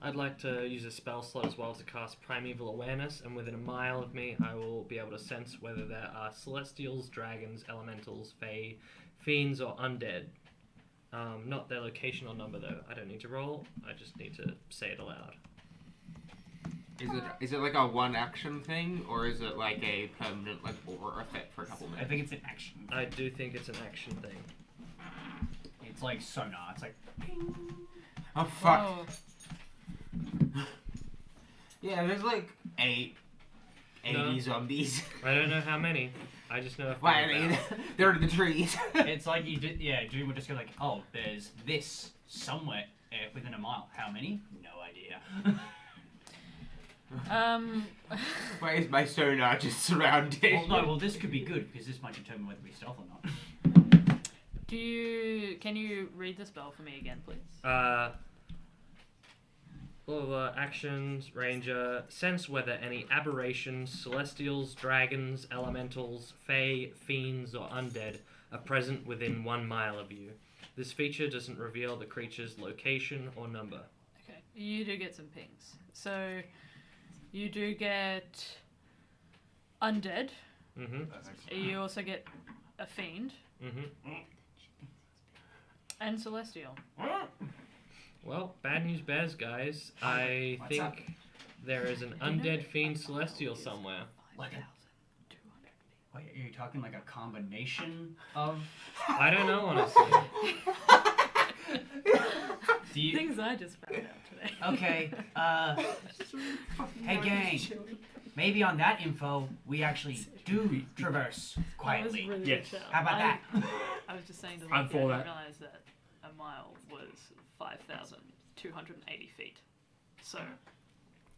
I'd like to use a spell slot as well to cast Primeval Awareness, and within a mile of me, I will be able to sense whether there are celestials, dragons, elementals, fae, fiends, or undead. Not their location or number though. I don't need to roll. I just need to say it aloud. Is it like a one action thing or is it like a permanent like aura effect for a couple I minutes? think it's an action. I do think it's an action thing. It's like sonar. It's like. Oh fuck. Whoa. Yeah, there's like 80 No. zombies. I don't know how many. I just know if Well, I mean, they're in the trees. It's like you did. Yeah, Drew would just go like, oh, there's this somewhere within a mile. How many? No idea. Why is my sonar just surrounded? Well, no. Well, this could be good because this might determine whether we stealth or not. Can you read the spell for me again, please? Actions, Ranger, sense whether any aberrations, celestials, dragons, elementals, fae, fiends, or undead are present within 1 mile of you. This feature doesn't reveal the creature's location or number. Okay. You do get some pings. So, you do get undead. Mm-hmm. You also get a fiend, Mm-hmm. and celestial. Well, bad news bears, guys. I What's think up? there is an undead fiend celestial somewhere. Like a... Wait, are you talking like a combination of... I don't know, honestly. Do you... Things I just found out today. Okay, hey gang, maybe on that info, we actually do traverse quietly. Really Yes. good shout. How about that? I was just saying to I'm Luke, for I didn't that. realize that a mile was 5,280 feet. So,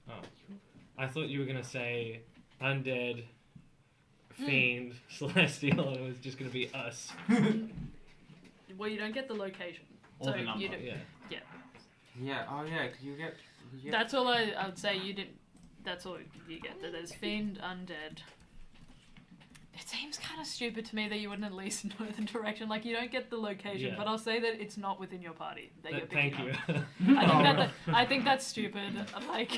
Oh. I thought you were going to say undead, fiend, celestial, and it was just going to be us. well, you don't get the location. Or so the number. you do, Yeah. Yeah. Oh yeah. Could you get? That's all I would say. You didn't. That's all you get. There's fiend, undead. It seems kind of stupid to me that you wouldn't at least know the direction. Like, you don't get the location, Yeah. but I'll say that it's not within your party that you're picking Thank up. you. I think that's stupid. Like,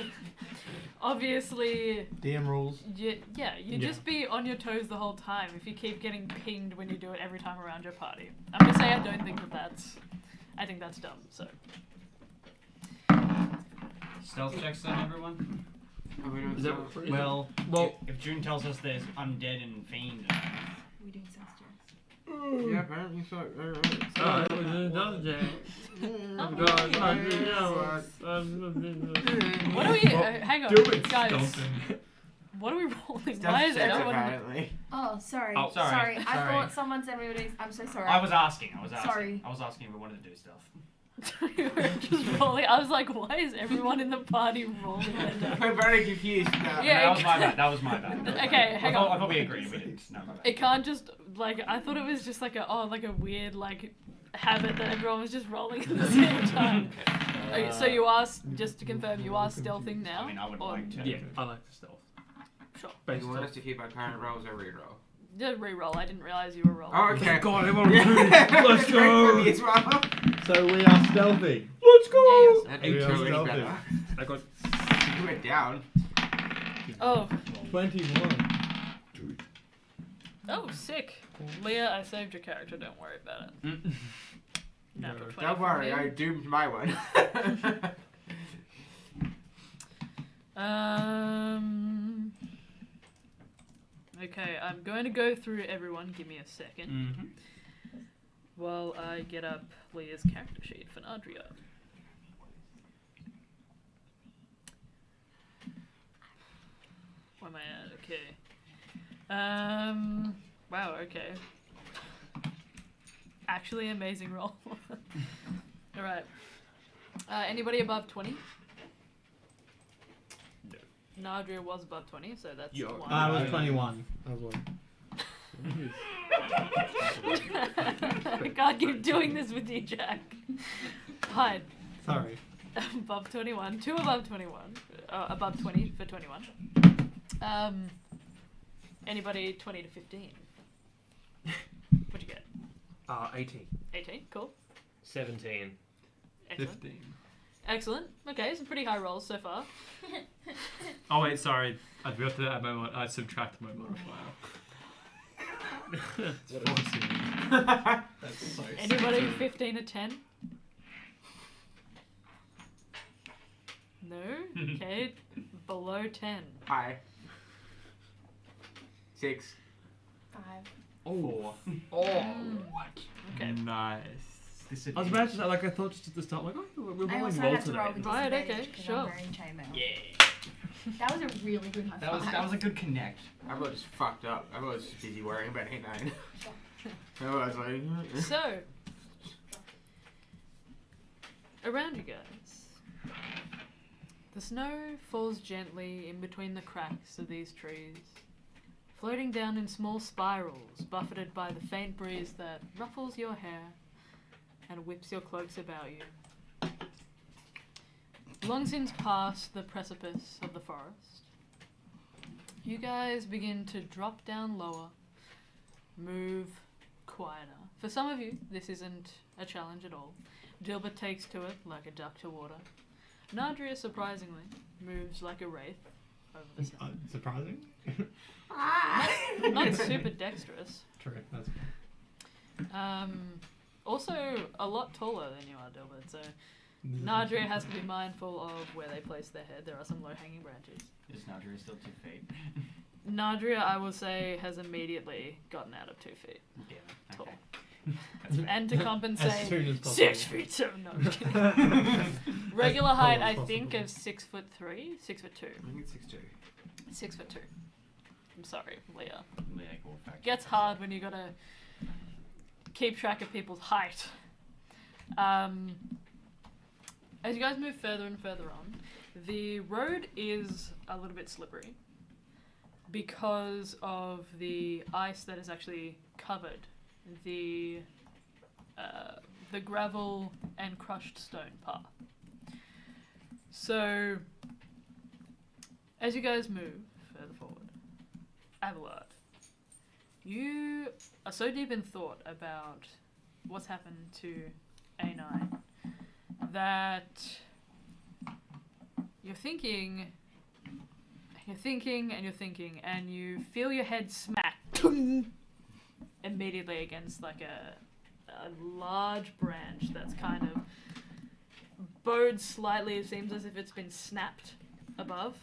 obviously, DM rules. you Yeah. just be on your toes the whole time if you keep getting pinged when you do it every time around your party. I'm gonna say I don't think I think that's dumb. So Stealth checks on everyone? Are we doing Is that stuff? for- Well, Well- if June tells us there's undead and fiend... We doing stealth checks? Yeah, apparently so. Alright. Oh, it was another day. what are we? Hang on, Do it, guys. Stonton. What are we rolling? Stealth Why is checks, everyone? apparently. Oh, sorry. Oh, sorry. I Sorry. thought someone said we were doing. I'm so sorry. I was asking. Sorry. I was asking if we wanted to do stealth. We were just rolling. I was like, why is everyone in the party rolling it down? I'm very confused now. Yeah, that was my bad. That was my bad. Okay, hang on. I thought we agreed. We didn't. No, my bad. It can't just like I thought it was just like a weird like habit that everyone was just rolling at the same time. Okay, so you are just to confirm you are stealthing now. I mean, I would or- like to. Yeah, I like the stealth. Sure. Do Based you want on. us to keep our current rolls or reroll? Just re-roll. I didn't realize you were rolling. Oh, okay. God, everyone. Let's go. For me as well. So we are stealthy. Let's Yeah, you're- That'd We be are totally stealthy. better. I got. You went down. Oh, 21. oh, sick. Leah, I saved your character. Don't worry about it. Natural 20 Don't from worry, me. I doomed my one. Okay, I'm going to go through everyone. Give me a second Mm-hmm. while I get up Leah's character sheet for Nadria. Where am I at? Okay. Wow. Okay. Actually, amazing roll. All right. Anybody above 20? No. Nadria was above 20, so that's Yo. one. I was 21. I was one. I can't keep doing this with you, Jack. Fine. Sorry. Above 21. 2 above 21. Above 20 for 21. Anybody 20 to 15? What'd you get? 18. 18. Cool. 17. Excellent. 15. Excellent. Okay, some pretty high rolls so far. Oh wait, sorry. I forgot to add I subtracted my modifier. It's 14. That's so Anybody 15 to 10? No? Okay. Below 10. Hi. 6. 5. Oh. Okay. Nice. I was about to say, like, I thought just at the start, like, oh, we're I rolling also roll had to today. roll with Right, disadvantage okay, 'cause sure. I'm wearing chainmail. Yeah. That was a really good high five. That was a good connect. I was just fucked up. I was just busy worrying about A9. I was like... So, around you guys, the snow falls gently in between the cracks of these trees, floating down in small spirals, buffeted by the faint breeze that ruffles your hair and whips your cloaks about you. Long since past the precipice of the forest, you guys begin to drop down lower, move quieter. For some of you, this isn't a challenge at all. Gilbert takes to it like a duck to water. Nadria, surprisingly, moves like a wraith, over the sound. Surprising. Not super dexterous. True. That's Also a lot taller than you are, Dilbert. So Nadria has to be mindful of where they place their head. There are some low-hanging branches. Is Nadria still 2 feet? Nadria, I will say, has immediately gotten out of 2 feet Yeah. tall. Okay. And to as compensate, soon as possible. 6 feet 7. No, I'm kidding. Regular As tall height, as I think, possible. of 6'3", 6'2". I think it's 6'2". 6'2". I'm sorry, Leah. Yeah, cool. Fact. Gets hard when you gotta keep track of people's height. As you guys move further and further on, the road is a little bit slippery because of the ice that has actually covered the gravel and crushed stone path. So, as you guys move further forward, Abelard, you are so deep in thought about what's happened to A9 that you're thinking, and you feel your head smack immediately against like a large branch that's kind of bowed slightly. It seems as if it's been snapped above,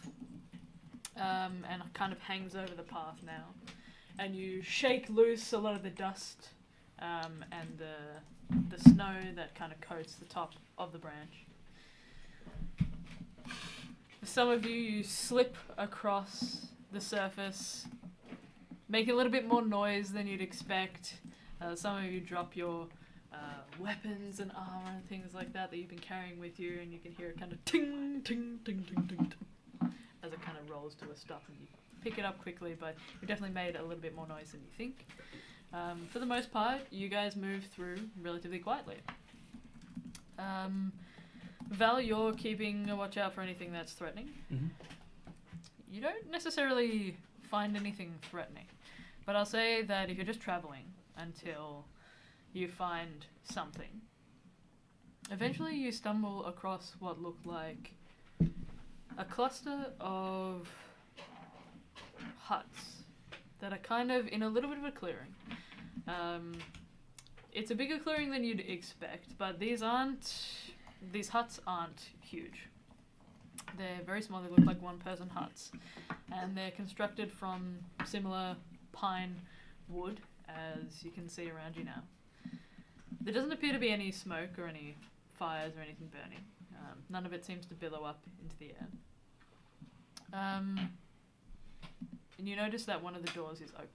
and kind of hangs over the path now. And you shake loose a lot of the dust and the snow that kind of coats the top of the branch. For some of you, you slip across the surface, make a little bit more noise than you'd expect. Some of you drop your weapons and armor and things like that you've been carrying with you, and you can hear it kind of ting, ting, ting, ting, ting, ting, as it kind of rolls to a stop, and you pick it up quickly, but you've definitely made a little bit more noise than you think. For the most part, you guys move through relatively quietly. Val, you're keeping a watch out for anything that's threatening. Mm-hmm. You don't necessarily find anything threatening, but I'll say that if you're just traveling until you find something, eventually you stumble across what looked like a cluster of huts that are kind of in a little bit of a clearing. It's a bigger clearing than you'd expect, but these huts aren't huge. They're very small. They look like one-person huts, and they're constructed from similar pine wood, as you can see around you now. There doesn't appear to be any smoke or any fires or anything burning. None of it seems to billow up into the air. And you notice that one of the doors is open.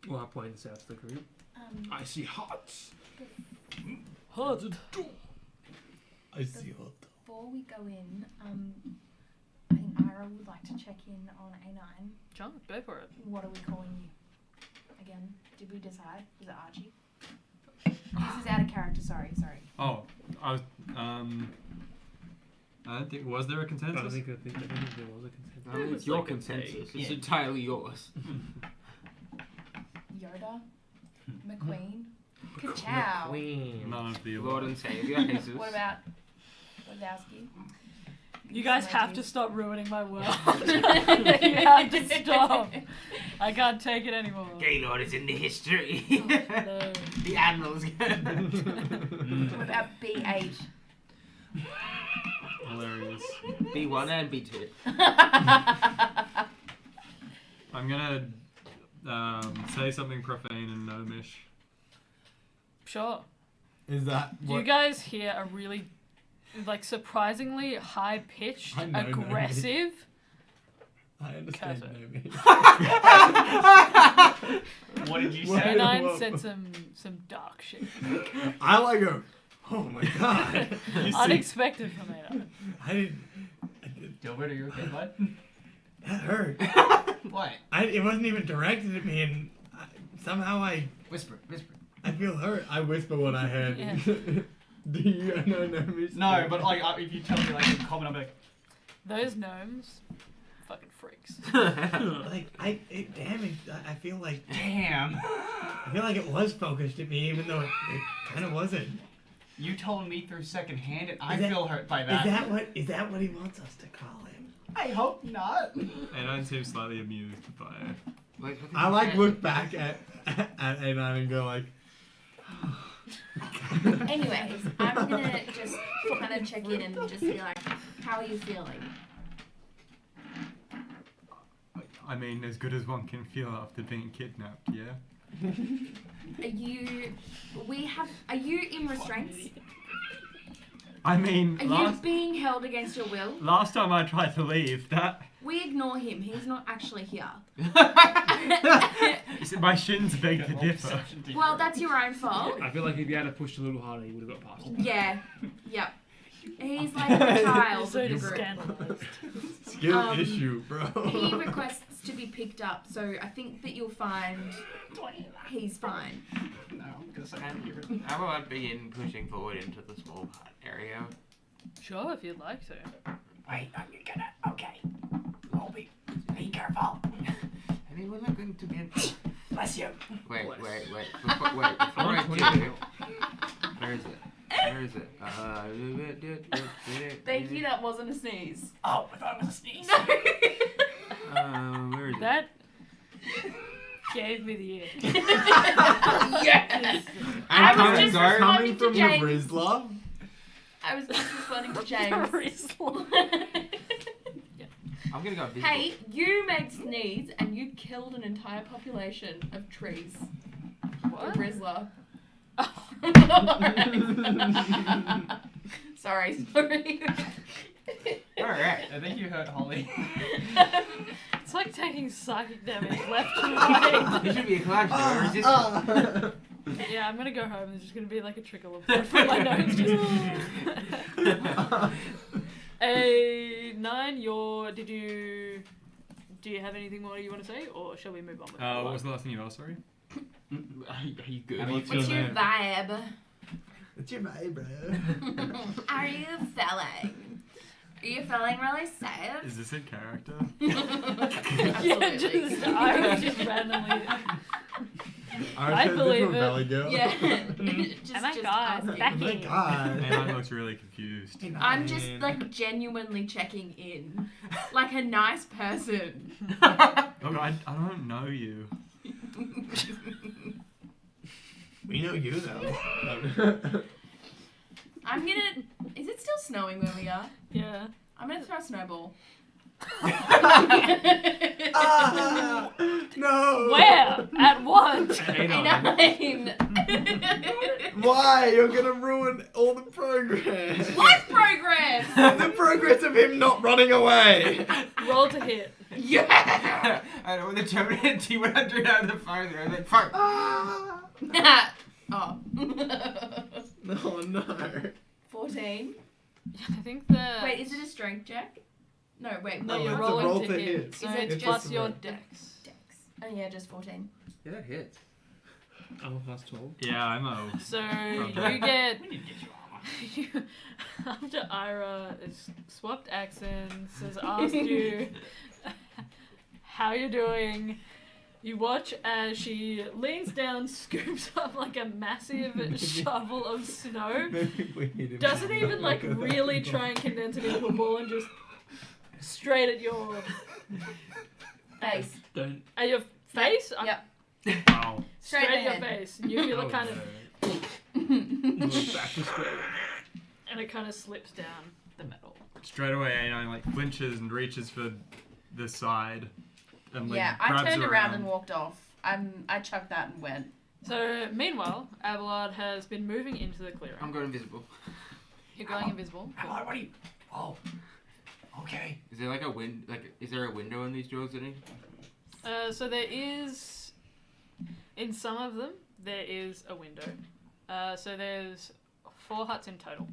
Well, I point this out to the group. I see huts. Hut. I see hot. Before we go in, I think Ira would like to check in on A9. John, go for it. What are we calling you? Again, did we decide? Was it Archie? This is out of character, sorry. Oh, I was. I don't think. Was there a consensus? I don't think there was a consensus. I mean, it's your consensus. It's entirely yours. Yoda? McQueen? Ka-chow! Queen. None of the Lord above. and Savior, Jesus. What about Wazowski? You guys have to stop ruining my world. You have to stop. I can't take it anymore. Gaylord is in the history. No. The Admiral's What about B8? Hilarious. B1 and B2. I'm gonna say something profane and gnomish. Sure. Is that Do you what? guys hear a really, like, surprisingly high-pitched, I know, aggressive I understand. Curse Nomi. What did you What? say? Canine said some dark shit. I like go. Oh my god. You see, Unexpected from me. I didn't. Dilbert, are you okay, bud? That hurt. What? It wasn't even directed at me, and somehow I Whisper. feel hurt. I whisper what I heard. Yeah. Do you know Nomi's? No, but like if you tell me like in common, I'm like, Those gnomes, fucking freaks. Like I feel like damn. I feel like it was focused at me, even though it kind of wasn't. You told me through secondhand, and I Is that- feel hurt by that. Is that what he wants us to call him? I hope not. A9 seems slightly amused by it. Wait, I like look back at A9 and go like. Anyways, I'm gonna just kind of check in and just be like, how are you feeling? I mean, as good as one can feel after being kidnapped, yeah? Are you in restraints? I mean, Are you being held against your will? last time I tried to leave, We ignore him. He's not actually here. my shins beg to differ. Well, that's your own fault. I feel like if you had to push a little harder, you would have got past it. Yeah. Yep. He's like the child So of the just group. scandalized. Skill issue, bro. He requests to be picked up, so I think that you'll find he's fine. No, because How about begin pushing forward into the small hut area? Sure, if you'd like to. Wait, are you gonna? Okay. Colby, be careful. I mean, we're not going to get. Bless you. Wait. Before I do, where is it? Thank you, that wasn't a sneeze. Oh, I thought it was a sneeze. No. Where is it? That gave me the ick. Yes. And I was coming, just coming responding from to your James. Rizla. I was just responding to James. I'm gonna go visible. Hey, you made sneeze and you killed an entire population of trees. What? Rizzler. Oh. Sorry. Alright. I think you hurt Holly. It's like taking psychic damage left and right. This should be a clash though. Resistance. Yeah, I'm gonna go home. There's just gonna be like a trickle of blood from my nose. Just... A9, do you have anything more you want to say, or shall we move on with What was the last thing you asked, sorry? Are you good? What's What's your vibe? What's your vibe, bro? Are you feeling? Are you feeling really safe? Is this in character? Yeah, just, I was just randomly. I said believe this it. Valley Girl. Yeah. Oh my god, asking. Oh my Becky. god. A9 looks really confused. I'm just like genuinely checking in, like a nice person. Look, I don't know you. We know you though. I'm gonna. Is it still snowing where we are? Yeah. I'm gonna throw a snowball. No. Where? At what? A9. Why? You're gonna ruin all the progress. What progress? The progress of him not running away. Roll to hit. Yeah. I know when the Terminator T-100 out of the fire there, I was like, fuck. Oh. No, no. 14. I think the. Wait, is it a strength check? No, wait. No, No, you're it's a rolling roll to to hit. hit. So Is it it's just plus a your roll? dex. Dex. Oh yeah, just 14. Yeah, that hits. I'm a plus 12. Yeah, I'm a. So Okay. you get. We need to get you off. After Ira is swapped accents, has asked you how you're doing, you watch as she leans down, scoops up like a massive shovel of snow, doesn't even like really try and condense it into a ball, and just straight at your Face. Don't. at your face. Yep. Wow. Straight Straight at your ahead. face. And you feel Oh, it kind of, no. Back to square. and it kind of slips down the metal. Straight away, A9 like flinches and reaches for the side. And like, Yeah, I grabs turned her around and walked off. I chucked that and went. So meanwhile, Abelard has been moving into the clearing. I'm going invisible. You're going invisible. What are you? Oh. Okay. Is there like a is there a window in these doors, any? So there is, in some of them, there is a window. So there's 4 huts in total.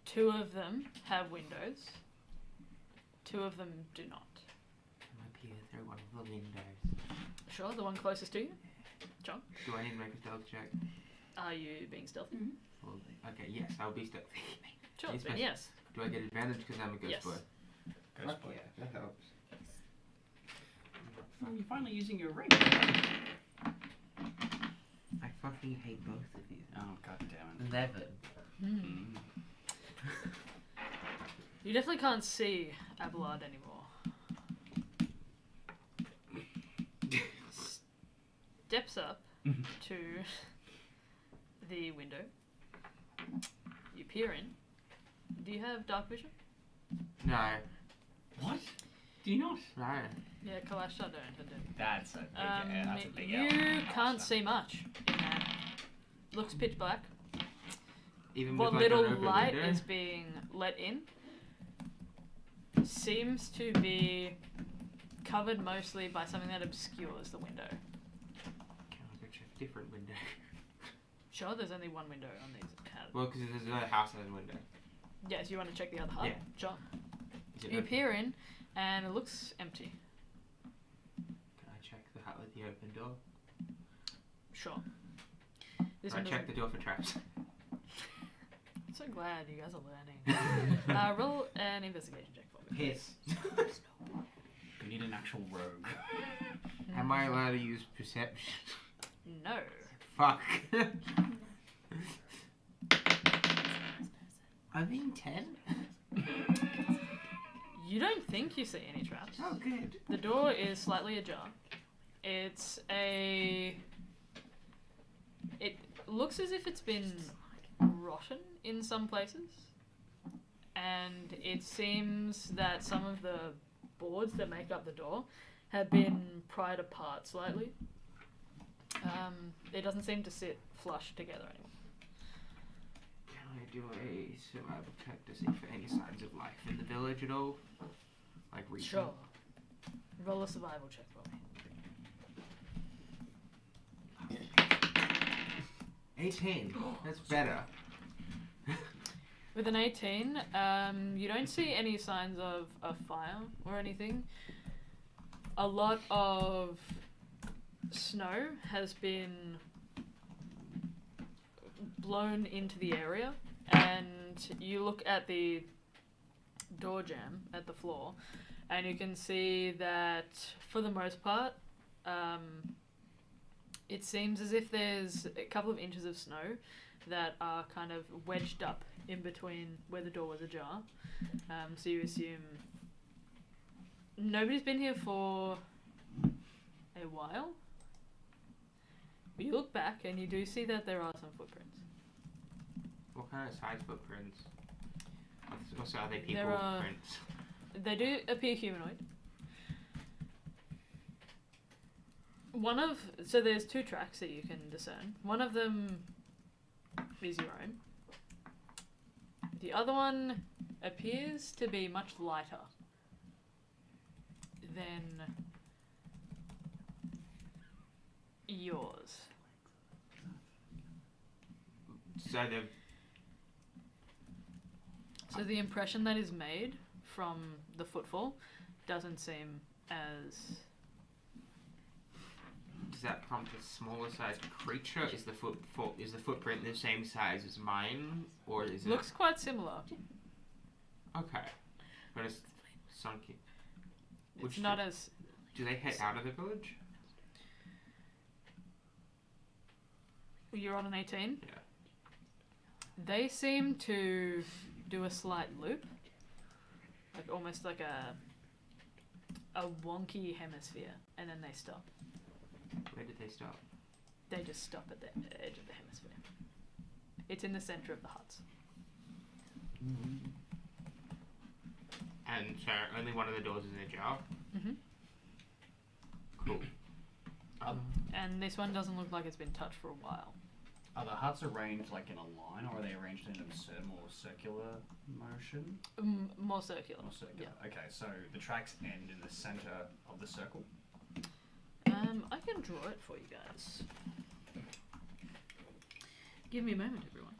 2 of them have windows. 2 of them do not. Might be through one of the windows. Sure, the one closest to you. John, Do I need to make a stealth check? are you being stealthy? Well, okay, yes, I'll be stealthy. Sure, Yes, then ma'am. yes. Do I get advantage because I'm a ghost Yes. boy? Fuck yeah, that helps. Well, you're finally using your ring. I fucking hate both of you. Oh god damn it. 11. You definitely can't see Abelard anymore. Steps up to the window. You peer in. Do you have dark vision? No. What? Do you not? No. Yeah, Kalashtar don't. I do. That's a big, that's a big You can't see much in there. Looks pitch black. Even What with like little an open light window? is being let in seems to be covered mostly by something that obscures the window. Can I go check a different window? Sure, there's only one window on these. Well, because there's another house that has a window. Yes, you want to check the other hut? Yeah. Sure. Is it You open? peer in, and it looks empty. Can I check the hut with the open door? Sure. This Can I one check doesn't. the door for traps? I'm so glad you guys are learning. Roll an investigation check for me. Piss. We need an actual rogue. Am I allowed to use perception? No. Fuck. I mean 10? You don't think you see any traps. Oh, good. The door is slightly ajar. It's a. It looks as if it's been rotten in some places. And it seems that some of the boards that make up the door have been pried apart slightly. It doesn't seem to sit flush together anymore. Can I do a survival check to see for any signs of life in the village at all? Like recent? Sure. Roll a survival check for me. 18. That's better. With an 18, you don't see any signs of a fire or anything. A lot of snow has been blown into the area, and you look at the door jamb at the floor, and you can see that for the most part, it seems as if there's a couple of inches of snow that are kind of wedged up in between where the door was ajar. So you assume nobody's been here for a while. But you look back and you do see that there are some footprints. What kind of size footprints? Also, are they people There are- prints? They do appear humanoid. So there's two tracks that you can discern. One of them is your own. The other one appears to be much lighter than yours. So the impression that is made from the footfall doesn't seem as... Does that prompt a smaller sized creature? Is the footprint the same size as mine, or is it? Looks quite similar. Okay, but it's sunky. It's not as... Do they head out of the village? You're on an 18? Yeah. They seem to do a slight loop. Like almost like a wonky hemisphere, and then they stop. Where did they stop? They just stop at the edge of the hemisphere. It's in the center of the huts. And so only one of the doors is ajar? Mm-hmm. Cool. And this one doesn't look like it's been touched for a while. Are the huts arranged like in a line, or are they arranged in a more circular motion? More circular. More circular. Yeah. Okay, so the tracks end in the center of the circle. I can draw it for you guys. Give me a moment, everyone.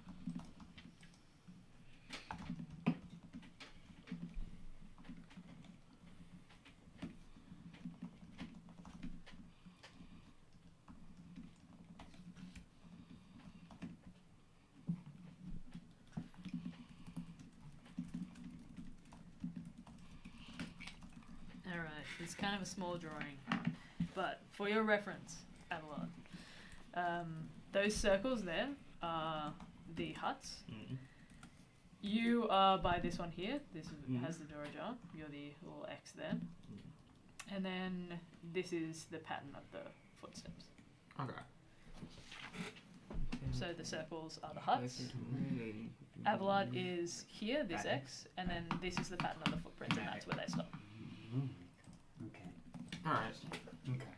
Alright, it's kind of a small drawing. But for your reference, Avalon, those circles there are the huts. You are by this one here. This has the door ajar. You're the little X there. And then this is the pattern of the footsteps. Okay. So the circles are the huts. Abelard is here, this X, and then this is the pattern of the footprints, and that's where they stop. Okay. Alright. Okay.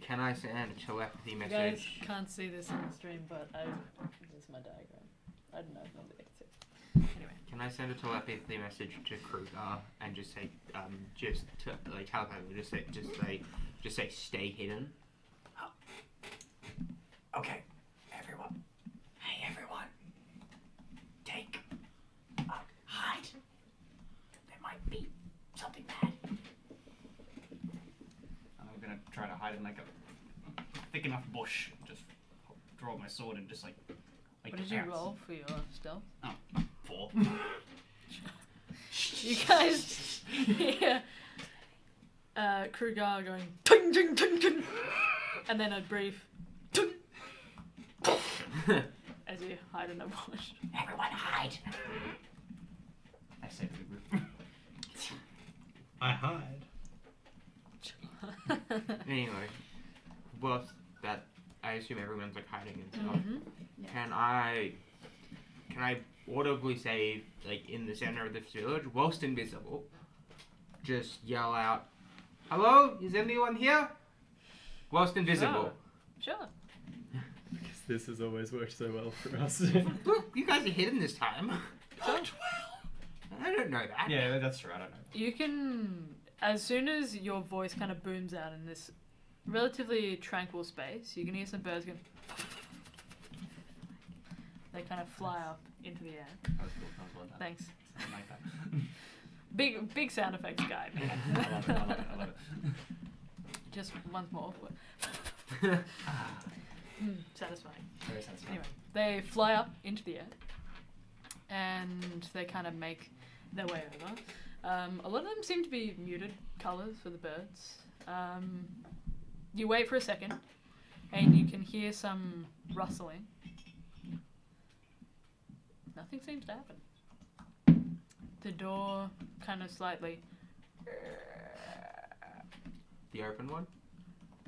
Can I send a telepathy You message? guys can't see this in the stream, but this is my diagram. I don't know if nobody can see. Anyway. Can I send a telepathy message to Kruger and just say, just to like telepathically, just say, stay hidden? Okay, everyone. Hey, everyone. Take. Hide. There might be something bad. I'm gonna try to hide in like a thick enough bush. Just draw my sword and just like. What did you roll for your stealth? Oh, 4. You guys hear Kruger going ting ting ting ting, and then a brief ting as you hide in a bush. Everyone hide. I say to the group. I hide. Anyway, well, that I assume everyone's like hiding and stuff. Yeah. Can I audibly say, like in the center of this village, whilst invisible, just yell out, "Hello, is anyone here?" Whilst invisible. Sure. Because this has always worked so well for us. Look, you guys are hidden this time. I don't know that. Yeah, that's true. I don't know. You can, as soon as your voice kind of booms out in this relatively tranquil space, you can hear some birds going. They kind of fly up into the air. That was cool. That was well done. Thanks. Something like that. Big sound effects guy, man. I love it. I love it. I love it. Just once more. Satisfying. Very satisfying. Anyway, they fly up into the air, and they kind of make their way over. A lot of them seem to be muted colours for the birds. You wait for a second, and you can hear some rustling. Nothing seems to happen. The door kind of slightly The open one?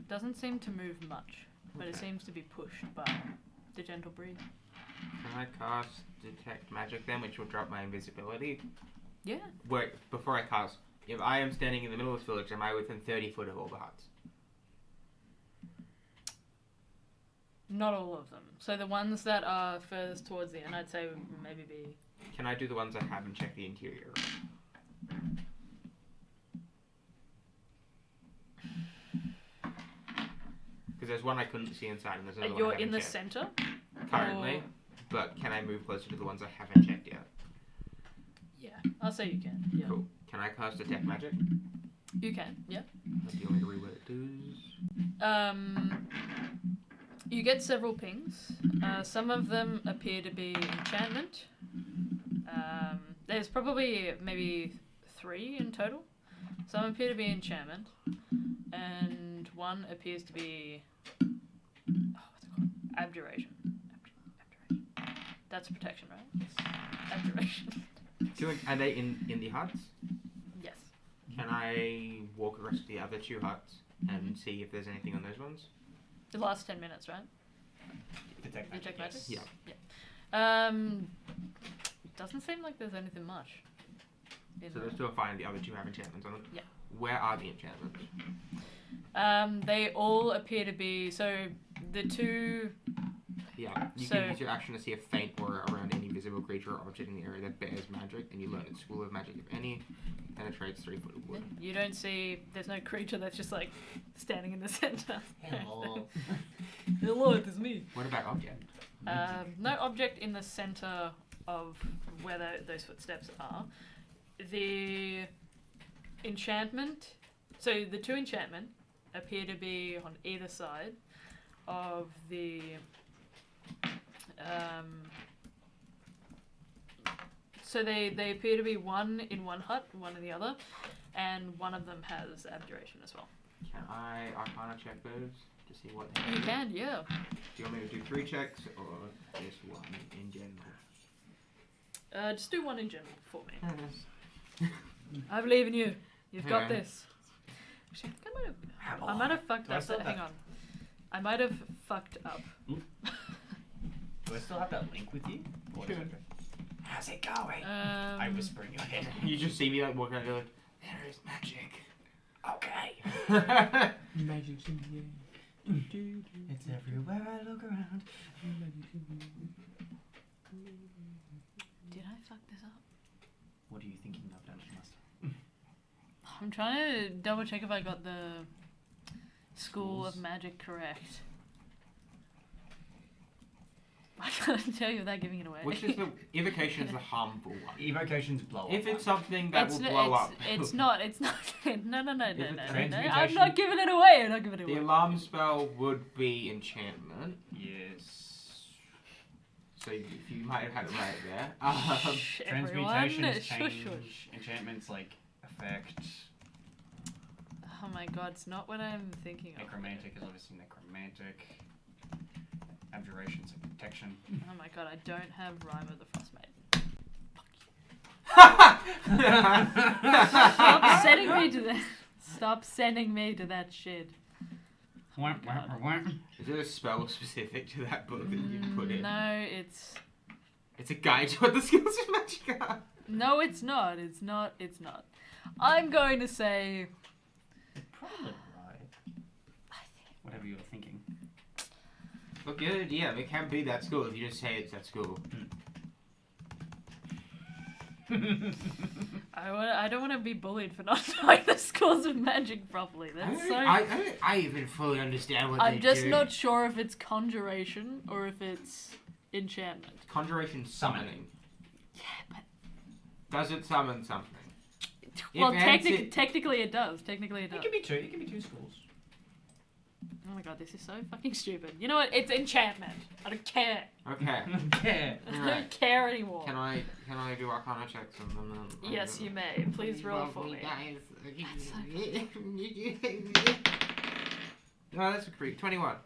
doesn't seem to move much, but it seems to be pushed by the gentle breeze. Can I cast Detect Magic then, which will drop my invisibility? Yeah. Wait, before I cast, if I am standing in the middle of this village, am I within 30 foot of all the huts? Not all of them. So the ones that are furthest towards the end, I'd say would maybe be... Can I do the ones that haven't checked the interior? Because there's one I couldn't see inside, and there's another one You're I haven't in the checked center? currently, Or- but can I move closer to the ones I haven't checked yet? Yeah, I'll say you can. Yeah. Cool. Can I cast Detect Magic? You can, yeah. Do you want me to read what it does? You get several pings. Some of them appear to be enchantment. There's probably maybe 3 in total. Some appear to be enchantment, and one appears to be what's it called? Abjuration. Abjuration. That's protection, right? Abjuration. Are they in the huts? Yes. Can I walk across to the other 2 huts and see if there's anything on those ones? The last 10 minutes, right? Detect magic. Detect magic? Yes. Yeah. Doesn't seem like there's anything much. So they're still fine. The other 2 have enchantments on them. Yeah. Where are the enchantments? They all appear to be so. The 2. Yeah. You can use your action to see a faint aura around any visible creature or object in the area that bears magic, and you learn its school of magic, if any, penetrates 3 foot of wood. You don't see. There's no creature that's just like standing in the center. Hello. Hello, it is me. What about object? No object in the center of where those footsteps are. The enchantment. So the 2 enchantment appear to be on either side of the. So they appear to be one in one hut, one in the other, and one of them has abjuration as well. Can I Arcana check those to see what they You do? can, yeah. Do you want me to do 3 checks or just 1 in general? Just do one in general for me. I believe in you. You've got Okay. this. Actually, I might have fucked Do I up. still have Hang that- on. I might have fucked up. Do I still have that link with you? Or is it- How's it going? I whisper in your head. You just see me like walking out and go like, there is magic. Okay. Magic's in the air. It's everywhere I look around. Did I fuck this up? What are you thinking of, Dungeon Master? I'm trying to double check if I got the School of Magic correct. I can't tell you without giving it away. Which is the evocation is the harmful one. Evocations blow up. If it's something that will It's blow up, It's not. No. it's I'm not giving it away. I'm not giving it the away. alarm spell would be enchantment. Yes. So you might have had it right there. Shh, everyone. Transmutations Shush, change. shush. Enchantments like effect. Oh my god, it's not what I'm thinking of. Necromantic is obviously necromantic. Abjurations like protection. Oh my god, I don't have Rhyme of the Frostmaiden. Stop sending me to that. Stop sending me to that shit. Is there a spell specific to that book that you put in? No, it's It's a guide to what the skills of magic are. no, it's not. It's not. It's not. I'm going to say. Probably right. Whatever you're thinking. Look, good, yeah, it can be that school if you just say it's that school. I don't want to be bullied for not knowing the schools of magic properly. That's so. I even fully understand what I'm they just do. not sure if it's conjuration or if it's enchantment. Conjuration summoning. Yeah, but Does it summon something? well, If Ansi- technically it does. Technically it does. It can be two. It can be two schools. Oh my god, this is so fucking stupid. You know what? It's enchantment. I don't care. Okay. Yeah. I Alright. don't care anymore. Can I do Arcana checks on them? Yes, you may. Please roll for me. Guys. That's No, that's a creep. 21.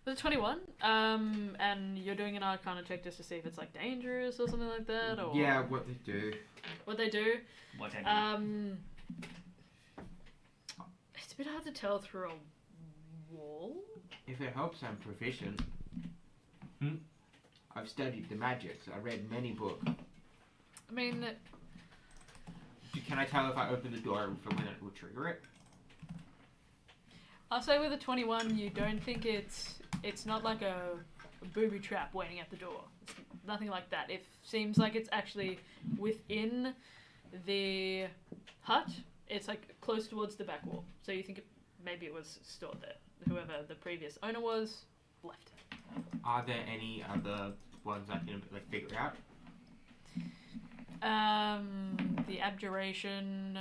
Was it 21? And you're doing an Arcana check just to see if it's like dangerous or something like that, or Yeah, what they do. what they do. Whatever. It's a bit hard to tell through a wall. If it helps, I'm proficient. Hmm? I've studied the magics. I read many books. I mean, Can I tell if I open the door from when it will trigger it? I'll say with a 21, you don't think it's not like a booby trap waiting at the door. It's nothing like that. It seems like it's actually within the hut. It's like close towards the back wall. So you think maybe it was stored there. Whoever the previous owner was left it. Are there any other ones I can like figure out? The abjuration.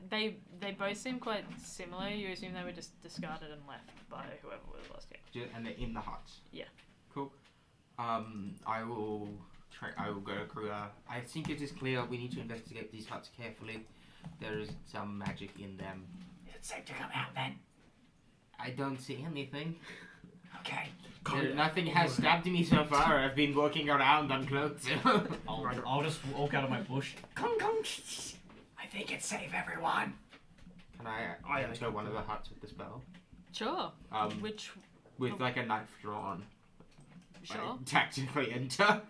They both seem quite similar. You assume they were just discarded and left by whoever was last here. And they're in the huts. Yeah. Cool. I will go through. I think it is clear we need to investigate these huts carefully. There is some magic in them. Is it safe to come out then? I don't see anything. Okay. Nothing has stabbed me so far. I've been walking around uncloaked. I'll just walk out of my bush. Come. I think it's safe, everyone. Can I enter one of the huts with the spell? Sure. Um, Which? With like a knife drawn. Sure. Like, tactically enter.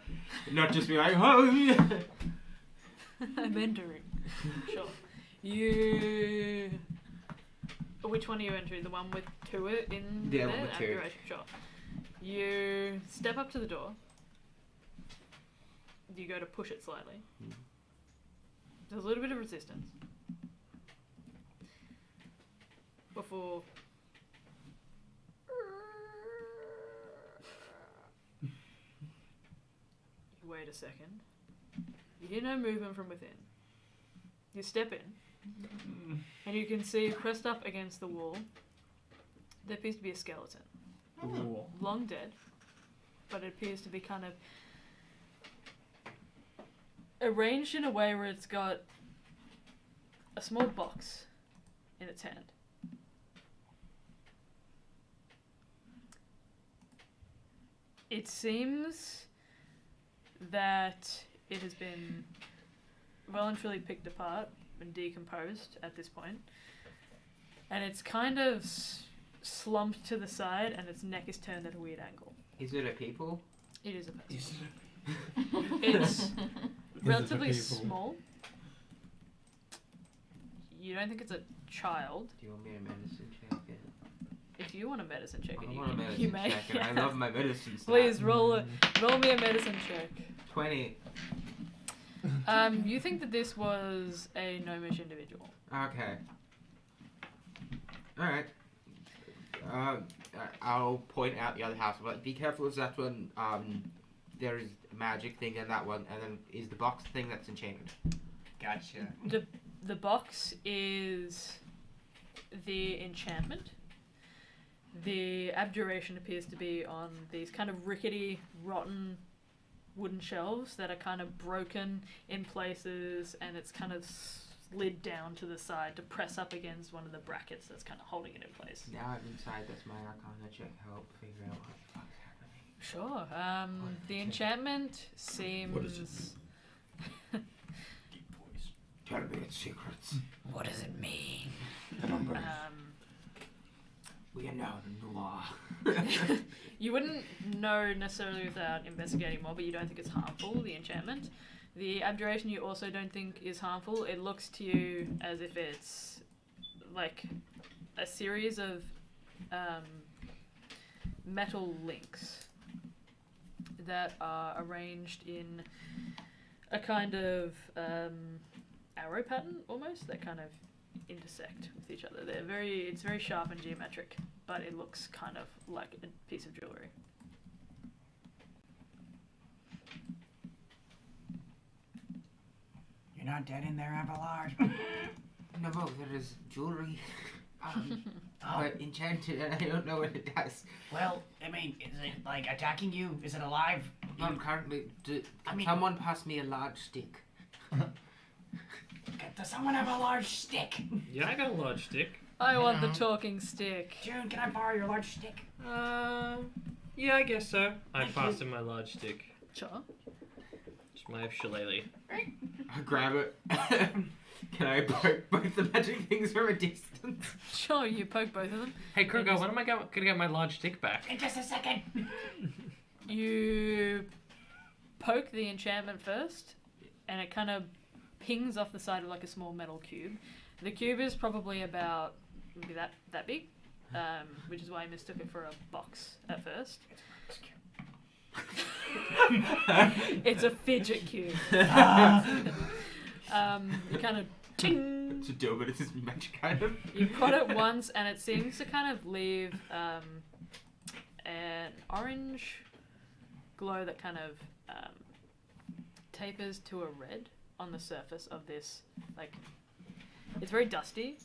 Not just be like, oh yeah. I'm entering. Sure. You. Which one are you entering? The one with two in Yeah, there? one with two. Abjuration, sure. You step up to the door. You go to push it slightly. There's a little bit of resistance. Before. You wait a second. You hear no movement from within. You step in, and you can see pressed up against the wall, there appears to be a skeleton. Ooh. Long dead, but it appears to be kind of arranged in a way where it's got a small box in its hand. It seems that it has been well and truly picked apart and decomposed at this point. And it's kind of slumped to the side, and its neck is turned at a weird angle. Is it a people? It is a person. It's relatively small. You don't think it's a child. Do you want me to medicine check it? If you want a medicine check, I you want a can. medicine You may. check, and I love my medicine stat. Please roll me a medicine check. 20. You think that this was a gnomish individual. Okay. Alright. I'll point out the other house, but be careful of that one. There is a magic thing in that one, and then is the box thing that's enchanted. Gotcha. The box is the enchantment. The abjuration appears to be on these kind of rickety, rotten wooden shelves that are kind of broken in places, and it's kind of slid down to the side to press up against one of the brackets that's kind of holding it in place. Now I'm inside, that's my arcana check. Help figure out what the fuck's happening. Sure. The enchantment seems... What is it? Tell me its secrets. What does it mean? The numbers. We are now the law. You wouldn't know necessarily without investigating more, but you don't think it's harmful, the enchantment. The abjuration you also don't think is harmful. It looks to you as if it's like a series of metal links that are arranged in a kind of arrow pattern almost that kind of intersect with each other. It's very sharp and geometric, but it looks kind of like a piece of jewelry. You're not dead in there, Abelard. No, there is jewelry. But enchanted, and I don't know what it does. Well, I mean, is it like attacking you? Is it alive? Not currently. Someone pass me a large stick. Does someone have a large stick? Yeah, I got a large stick. I want the talking stick. June, can I borrow your large stick? Yeah, I guess so. I pass him my large stick. Sure. It's my shillelagh. I grab it. Can I poke both the magic things from a distance? Sure, you poke both of them. Hey, Kruger, when am I gonna get my large stick back? In just a second. You poke the enchantment first, and it kind of pings off the side of like a small metal cube. The cube is probably about maybe that big, which is why I mistook it for a box at first. It's a fidget cube. You kind of ting. It's a dough, but it's this magic item. You prod it once, and it seems to kind of leave an orange glow that kind of tapers to a red on the surface of this. Like, it's very dusty,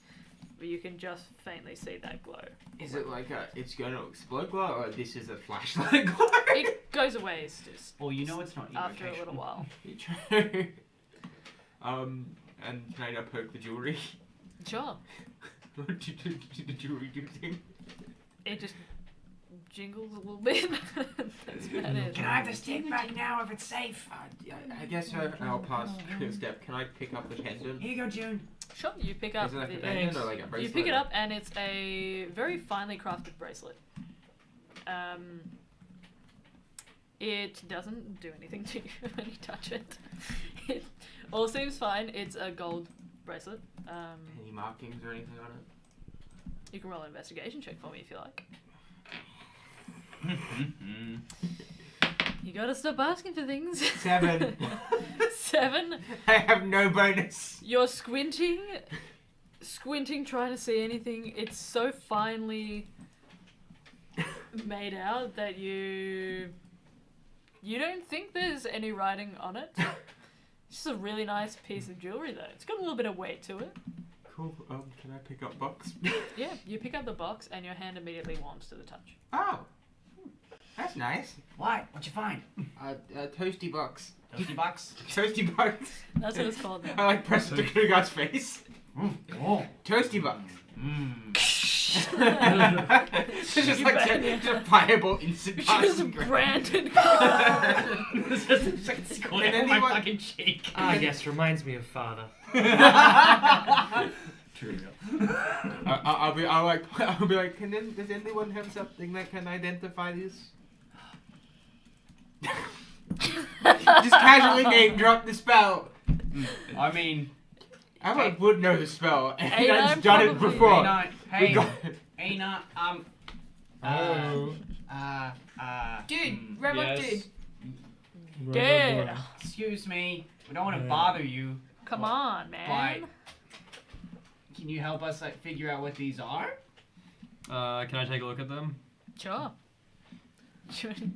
but you can just faintly see that glow. Is it like it's going to explode glow, or this is a flashlight glow? It goes away just Well, you know it's not after a little while. True. And can I now poke the jewelry? Sure. What did the jewelry do thing? It just jingles a little bit. That's about it. Can I have the stick back now if it's safe? I guess I'll pass a step. Can I pick up the pendant? Here you go, June. Sure, you pick up Is it like the a pendant or like a bracelet? You pick it up, and it's a very finely crafted bracelet. It doesn't do anything to you when you touch it. It all seems fine. It's a gold bracelet. Any markings or anything on it? You can roll an investigation check for me if you like. You gotta stop asking for things. 7. 7? I have no bonus. You're squinting, trying to see anything. It's so finely made out that you don't think there's any writing on it. It's just a really nice piece of jewelry, though. It's got a little bit of weight to it. Cool. Can I pick up box? Yeah, you pick up the box, and your hand immediately warms to the touch. Oh, that's nice. What? What'd you find? A toasty box. Toasty box? Toasty box. That's what it's called now. I like pressing the Kruger's face. Oh. Toasty box. It's just like just firebolt instant Just passing grade. branded. It's just like square Can on my anyone- fucking cheek. Ah, yes, reminds me of father. True. I'll be like, does anyone have something that can identify this? Just casually name drop the spell. I mean, I would know the spell, and Hey, I've I'm done it probably- before. hey, We got hey, not, Dude, robot Yes. dude. Yeah. excuse me, we don't want to bother you. Come on, man. Can you help us like figure out what these are? Can I take a look at them? Sure.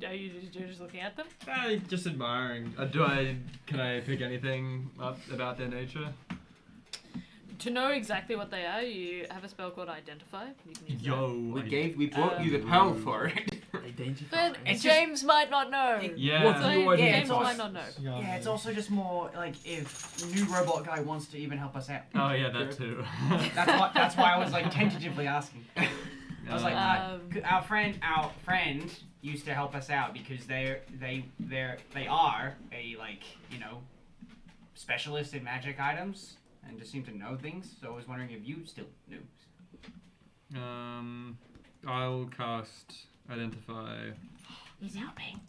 Are you just looking at them? Just admiring. Can I pick anything up about their nature? To know exactly what they are, you have a spell called Identify. You can use that. We brought you the pearl for it. But It's James might not know. Yeah. So Yeah, James it's also- might not know. Yeah, it's also just more like if the new robot guy wants to even help us out. Oh yeah, that too. That's why I was like tentatively asking. I was like, our friend used to help us out because they are a like specialist in magic items and just seem to know things. So I was wondering if you still knew. I'll cast Identify. He's helping.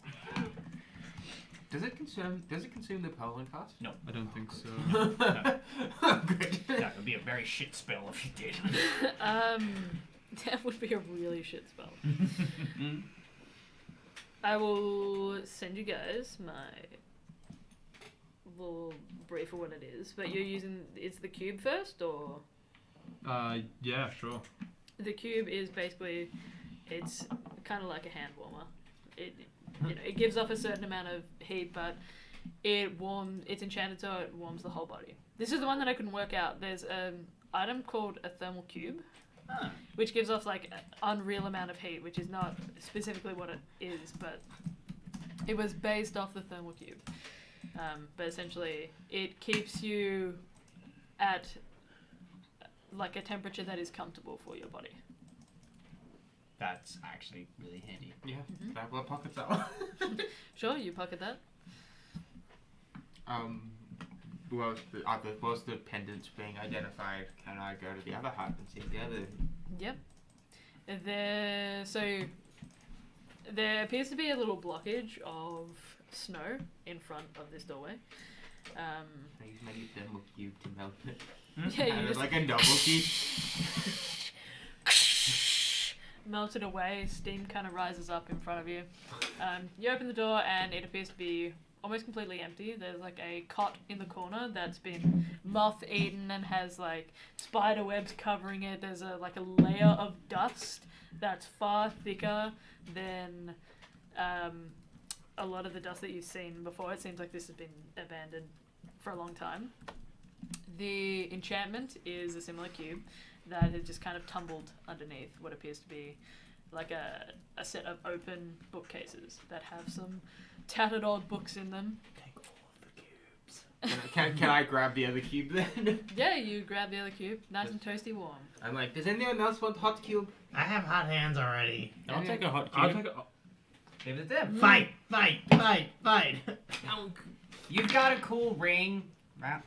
Does it consume the pearl when cast? No. I don't think so. Good. That would be a very shit spell if you did. That would be a really shit spell. I will send you guys my little brief of what it is, but you're using, it's the cube first, or? Yeah, sure. The cube is basically, it's kind of like a hand warmer. It gives off a certain amount of heat, but it's enchanted so it warms the whole body. This is the one that I couldn't work out. There's an item called a thermal cube, which gives off like an unreal amount of heat, which is not specifically what it is, but it was based off the thermal cube. But essentially, it keeps you at like a temperature that is comfortable for your body. That's actually really handy. Yeah. Can I blow pockets out? Sure, you pocket that. Whilst the pendants being identified, can I go to the other hut and see the other? Yep. There appears to be a little blockage of snow in front of this doorway. I use my new thermal cube to melt it. Yeah, you It's just like a double key. melt it away. Steam kind of rises up in front of you. You open the door and it appears to be almost completely empty. There's like a cot in the corner that's been moth-eaten and has like spider webs covering it. There's a layer of dust that's far thicker than a lot of the dust that you've seen before. It seems like this has been abandoned for a long time. The enchantment is a similar cube that has just kind of tumbled underneath what appears to be like a set of open bookcases that have some tattered old books in them. Take all of the cubes. Can I grab the other cube then? Yeah, you grab the other cube, nice and toasty warm. I'm like, does anyone else want hot cube? I have hot hands already. I'll take a hot I'll cube. take a. Give it to them. Fight! You've got a cool ring, right?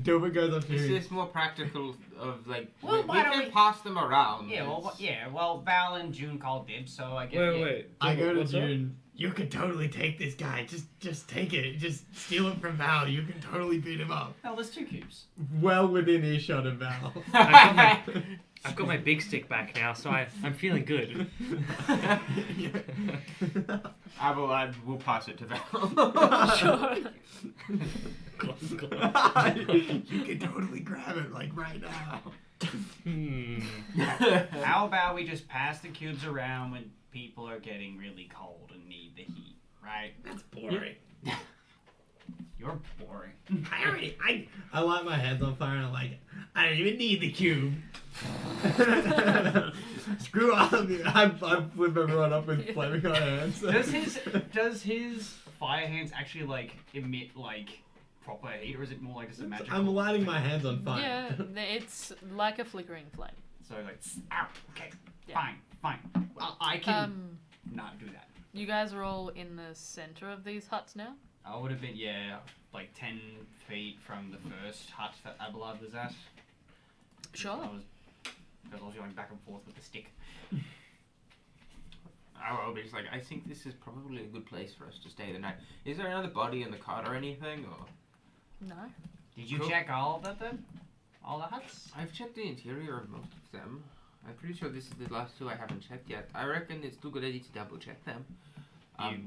Dover goes up Is to this more practical of like Well, we why don't can we- pass them around? Yeah, It's- well, Val and June called dibs, so I guess. Wait. I go to What's up? June. You could totally take this guy. Just take it. Just steal it from Val. You can totally beat him up. Oh, there's 2 cubes. Well within earshot of Val. I've got my big stick back now, so I'm feeling good. I will pass it to Val. Sure. You can totally grab it like right now. How about we just pass the cubes around when people are getting really cold and need the heat, right? That's boring. You're boring. I light my hands on fire and I'm like, I don't even need the cube. Screw all of you. I flip everyone up with flaming hot hands. Does his fire hands actually like emit like proper heat, or is it more like just a magical? I'm lighting my hands on fire. Yeah, it's like a flickering flame. So like, ow. Okay. Yeah. Fine. I can not do that. You guys are all in the center of these huts now? I would have been, like 10 feet from the first hut that Abelard was at. Sure. Because I was going back and forth with the stick. I'll be just like, I think this is probably a good place for us to stay tonight. Is there another body in the cart or anything, or? No. Did you Cool. check all of them then? All the huts? I've checked the interior of most of them. I'm pretty sure this is the last two I haven't checked yet. I reckon it's too good idea to double check them.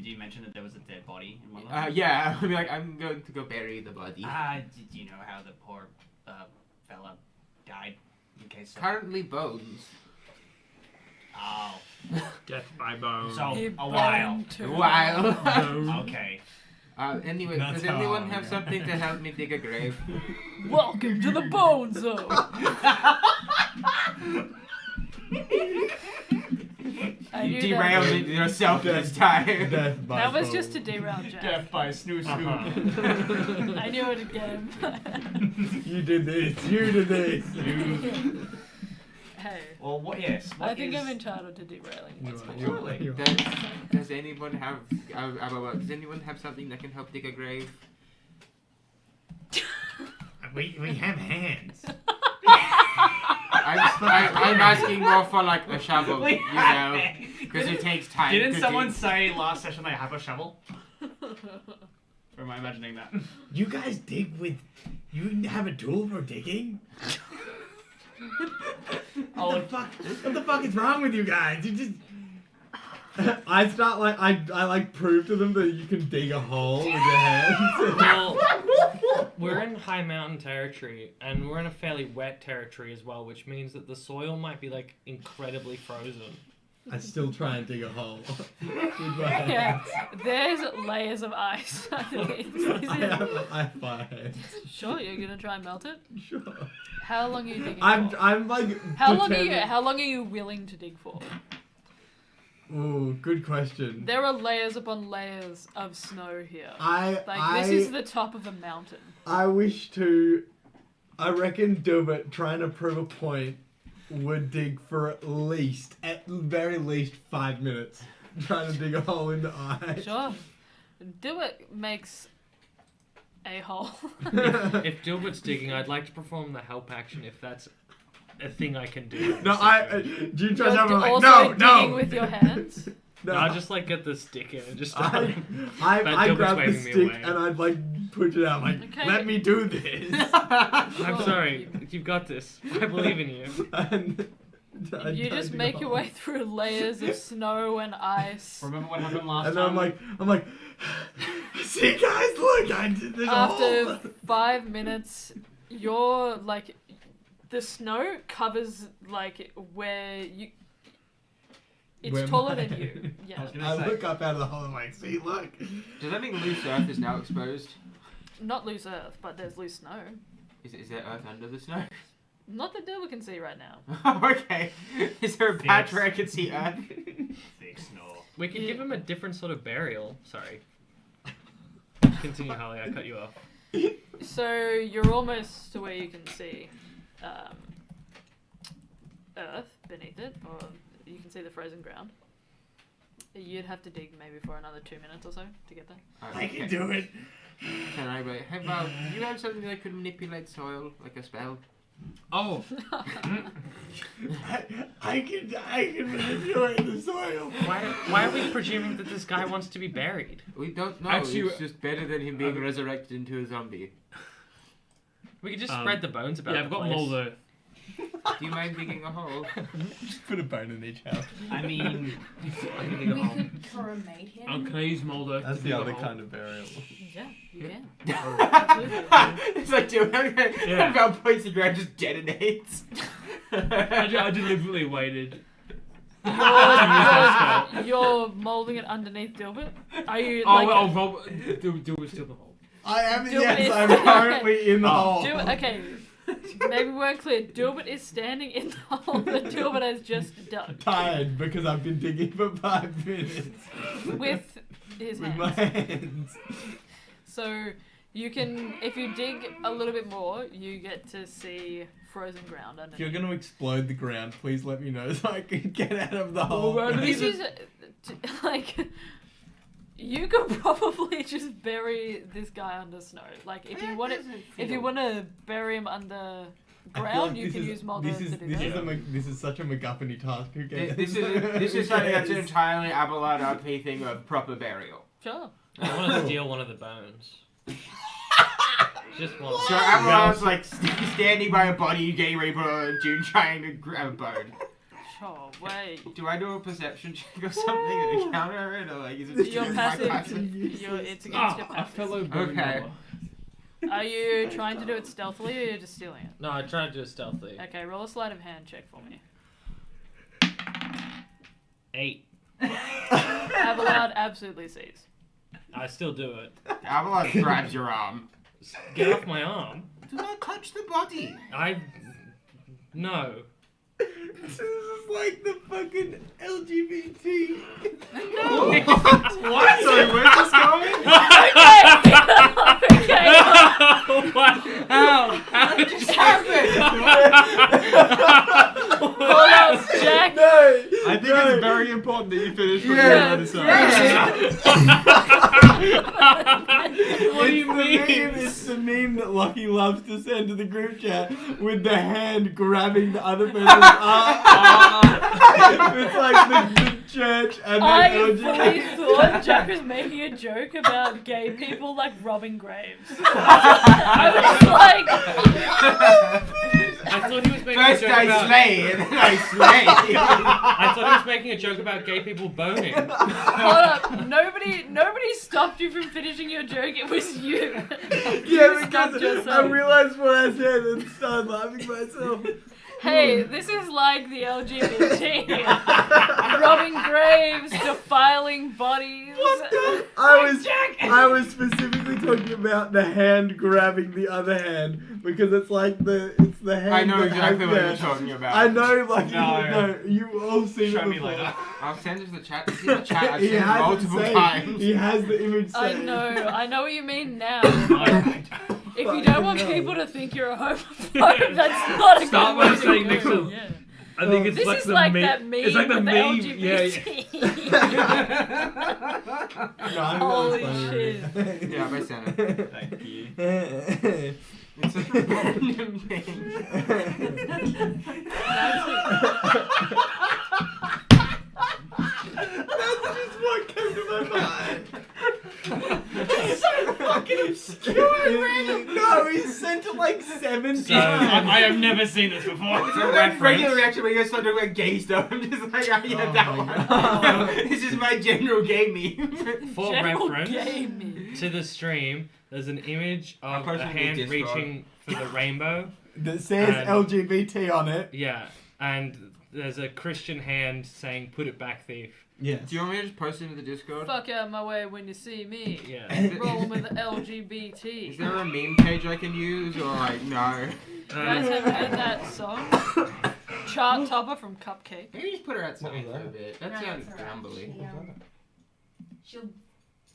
You mentioned that there was a dead body in one of them? Yeah, I mean, like, I'm going to go bury the body. Did you know how the poor fella died? In case of... Currently bones. Oh. Death by bone. So, He a while. burned to A while. Okay. Anyway, That's does anyone how, have yeah. something to help me dig a grave? Welcome to the Bone Zone! I You knew derailed that. it yourself this time. Death by That was bone. just to derail Jack. Death by snoo I knew it again. You did this. You did this. Hey. Well, what? Yes. What I think is... I'm entitled to derailing. You are. Does anyone have? Does anyone have something that can help dig a grave? We have hands. I'm asking more for like a shovel, you know, because it takes time. Didn't to someone dig. say last session they have a shovel? Or am I imagining that? You guys dig with. You have a tool for digging? What the fuck is wrong with you guys? You just. I start like I like prove to them that you can dig a hole with your hands. Well, we're in high mountain territory, and we're in a fairly wet territory as well, which means that the soil might be like incredibly frozen. I still try and dig a hole with my hands. Yeah, there's layers of ice underneath. I have 5 hands. Sure, you're gonna try and melt it? Sure. How long are you digging I'm for? like. How long are you willing to dig for? Ooh, good question. There are layers upon layers of snow here. This is the top of a mountain. I reckon Dilbert, trying to prove a point, would dig for at very least 5 minutes. Trying to dig a hole in the ice. Sure. Do it makes a hole. If Dilbert's digging, I'd like to perform the help action if that's a thing I can do. No, do you try You're to like, also no! digging with your hands? No, I'll just like get the stick in and just start. I Dilbert's grab the waving me stick away. and I'd like push it out like, Okay. let me do this. I'm sorry, you've got this. I believe in you. And You just make your way through layers of snow and ice. Remember what happened last And time? I'm like, see guys, look, I did this After hole. 5 minutes, you're like, the snow covers like where you. It's Where taller my- than you. Yeah. I look up out of the hole and I'm like, see, look. Does that mean loose earth is now exposed? Not loose earth, but there's loose snow. Is there earth under the snow? Not that Dilbert can see right now. Okay. Is there a patch where I can see earth? Thick snow. We could give him a different sort of burial. Sorry. Continue, Harley. I cut you off. So you're almost to where you can see earth beneath it, or you can see the frozen ground. You'd have to dig maybe for another 2 minutes or so to get there. I can do it. Can I wait? Do you have something that could manipulate soil, like a spell? Oh, I can manipulate the soil. Why are we presuming that this guy wants to be buried? We don't know. Actually, it's just better than him being resurrected into a zombie. We could just spread the bones about yeah, the I've got place. mold earth. Do you mind digging a hole? Just put a bone in each house. I mean, I can dig a We hole. could cremate him. Can I use mold earth? That's to the dig a other hole? kind of burial. Yeah, you can. It's like, dude, Yeah. about points the ground just detonates. I deliberately waited. You're molding it underneath Dilbert? Are you Oh, like... well, Rob, do we steal the hole? I am, Dilbert yes, is- I'm currently in the hole. Okay, maybe we're clear. Dilbert is standing in the hole that Dilbert has just dug. Tired because I've been digging for 5 minutes. With his With hands. my hands. So You can, if you dig a little bit more, you get to see frozen ground If underneath. you're gonna explode the ground, please let me know so I can get out of the hole. This is like you could probably just bury this guy under snow. Like if you want to bury him under I feel ground, like you this can is- use Mulder This to is do this that. is this is such a MacGuffin-y task. Who cares? This is something that's an Yes. entirely Abelard RP thing of proper burial. Sure. I want to steal one of the bones. Just one. So Abelard's like standing by a body, Gay Reaper, June trying to grab a bone. Sure. Wait. Do I do a perception check or something to counter it, or like is it just Your my passive. It's against your A passive. fellow bone Okay. knower. Are you trying to do it stealthily or are you just stealing it? No, I tried to do it stealthy. Okay, roll a sleight of hand check for me. 8. Abelard absolutely sees. I still do it. Abelard grabs your arm. Get off my arm. Do not touch the body. No. This is like the fucking LGBT. What? Sorry, where's this going? Okay. How? What just happened? Hold on, Jack. No. I think it's very important that you finish what Yeah. you're going to say. What do you mean? It's the meme that Lockie loves to send to the group chat with the hand grabbing the other person's arm. It's like the church and I then fully thought Jack was making a joke about gay people like robbing graves. I was like, I thought he was making First a joke I about. slay, and then I slay. I thought he was making a joke about gay people boning. hold up, nobody stopped you from finishing your joke. It was you. Yeah, stopped because I yourself. realized what I said and started laughing myself. Hey, this is like the LGBT. Robbing graves, defiling bodies. I was specifically talking about the hand grabbing the other hand because it's like it's the hand. I know that exactly has- what yeah. you're talking about. I know, like No. you've all seen Show it me before. later. I'll send it to the chat. It's in the chat. I've He seen it has it multiple saved. times. He has the image I saved. know what you mean now. If you don't want people to think you're a homophobe, that's not a Start good way by to saying go. next to- Yeah. I think it's This like is the like meme. that meme It's like the with meme. LGBT. No, I think Holy that's shit. funny. Yeah, I sent it. Thank you. It's such a random thing. That's just what came to my mind. It's so fucking obscure and random. No, he sent it like 7 So, times. I have never seen this before. It's a regular reaction when you guys start talking about gay stuff. I'm just like, oh yeah, Oh that my one. God. This is my general gay meme. For General reference gay meme. to the stream, there's an image I'll of post a it in hand Discord. reaching for the rainbow. That says And- LGBT on it. Yeah, and there's a Christian hand saying, "Put it back, thief." Yes. Do you want me to just post it into the Discord? Fuck out my way when you see me. Yeah. Rolling with the LGBT. Is there a meme page I can use, or like, no? You guys haven't heard that song? Chart topper from Cupcake. Maybe just put her outside What was for a that? bit. That No, sounds it's alright. grumbly. She'll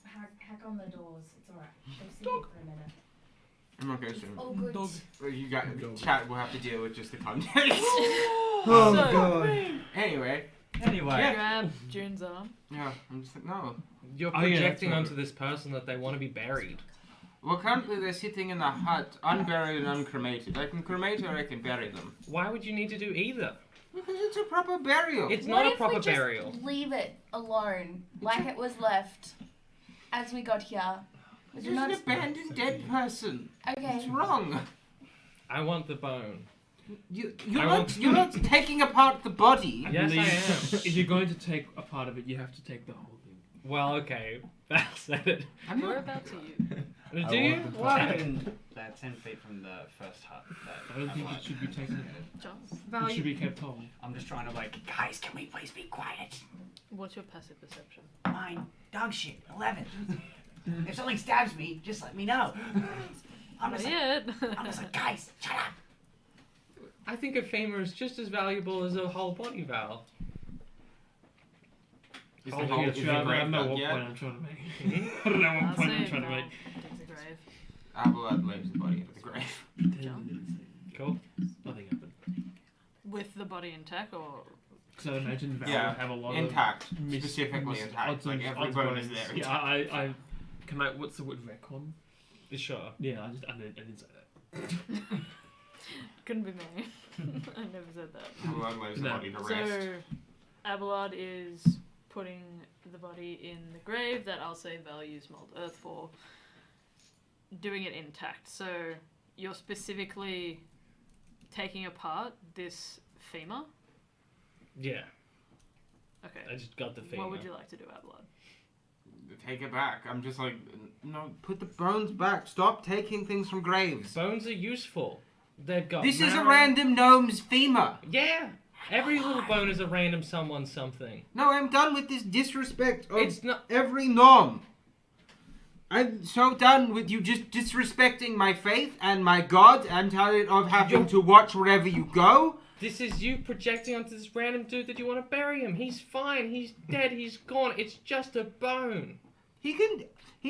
hack on the doors. It's alright. She'll see you for a minute. I'm not gonna say. All good. Well, you got chat. Will have to deal with just the context. Oh So- god. Anyway, Anyway. Grab June's arm. yeah, I'm just like, no. You're Oh, yeah, projecting that's right. onto this person that they want to be buried. Well, currently they're sitting in the hut, unburied and uncremated. I can cremate or I can bury them. Why would you need to do either? Because it's a proper burial. It's What not a if proper we just burial. leave it alone, like it was left, as we got here? Would It's you just not? an abandoned dead person. It's Okay. wrong. I want the bone. You're I not. want- You're not taking apart the body. Yes, I am. If you're going to take a part of it, you have to take the whole thing. Well, okay. Val said it. I'm not. Whereabouts are you? Do you? I'm Why? in 10 feet from the first hut. I don't think it should be taken. John? It should be kept whole. I'm just trying to guys, can we please be quiet? What's your passive perception? Mine, dog shit, 11. If something stabs me, just let me know. I'm Not just, like, yet. I'm just like, guys, shut up. I think a femur is just as valuable as a whole body, Val. Is Oh, the yeah, whole- is true. the I grave don't know dug what yet? point I'm trying to make. I don't know what I'll point I'm say trying to Val make. digs a grave. Abelard leaves the body into the grave. Cool. Nothing happened. With the body intact, or Because I imagine Val Yeah, would have a lot intact, of specifically intact. odds Like and- every odds bone is bones. there. Yeah, I can I. What's the word? Recon. Sure. Yeah, I didn't say that. couldn't be me. I never said that. Abelard leaves the No. body to rest. So, Abelard is putting the body in the grave that I'll say Val used mold earth for, doing it intact. So, you're specifically taking apart this femur. Yeah. Okay. I just got the femur. What would you like to do, Abelard? Take it back. I'm just like, no, put the bones back. Stop taking things from graves. Bones are useful. They've got. This is a marrow. random gnome's femur. Yeah. Every little bone is a random someone's something. No, I'm done with this disrespect of It's not. every gnome. I'm so done with you just disrespecting my faith and my god and tired of having to watch wherever you go. This is you projecting onto this random dude that you want to bury him. He's fine. He's dead. He's gone. It's just a bone. He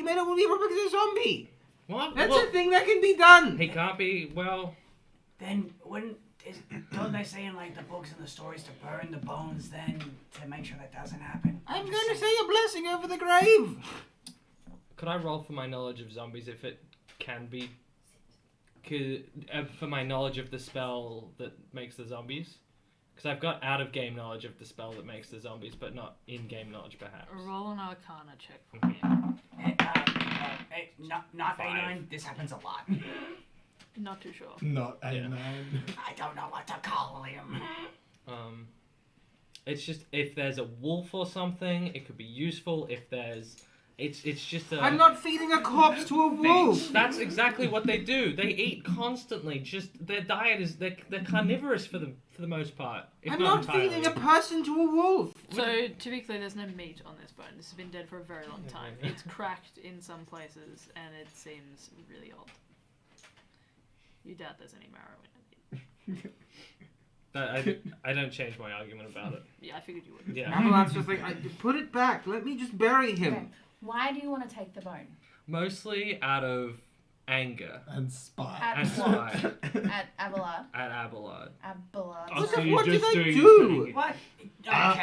may not be a zombie. What? That's Well, a thing that can be done. he can't be. Well, Then don't they say in like the books and the stories to burn the bones then to make sure that doesn't happen? I'm going to say a blessing over the grave. could I roll for my knowledge of zombies if it can be? For my knowledge of the spell that makes the zombies? Because I've got out-of-game knowledge of the spell that makes the zombies, but not in-game knowledge, perhaps. Roll an Arcana check for me. Not Five. A9. This happens a lot. Not too sure. Not a Yeah. man. I don't know what to call him. It's just if there's a wolf or something, it could be useful. If there's, it's just a. I'm not feeding a corpse to a wolf. That's exactly what they do. They eat constantly. Just their diet is they're carnivorous for the most part. If I'm not not entirely. feeding a person to a wolf. So, to be clear, there's no meat on this bone. This has been dead for a very long time. It's cracked in some places, and it seems really old. You doubt there's any marrow in it. I don't change my argument about it. Yeah, I figured you would. Yeah. Avalanche just like, put it back. Let me just bury him. Okay. Why do you want to take the bone? Mostly out of anger And spy. At and what? spite at Abelard. at Abelard. Abelard. Oh, What so the- you're what just did I doing do? What?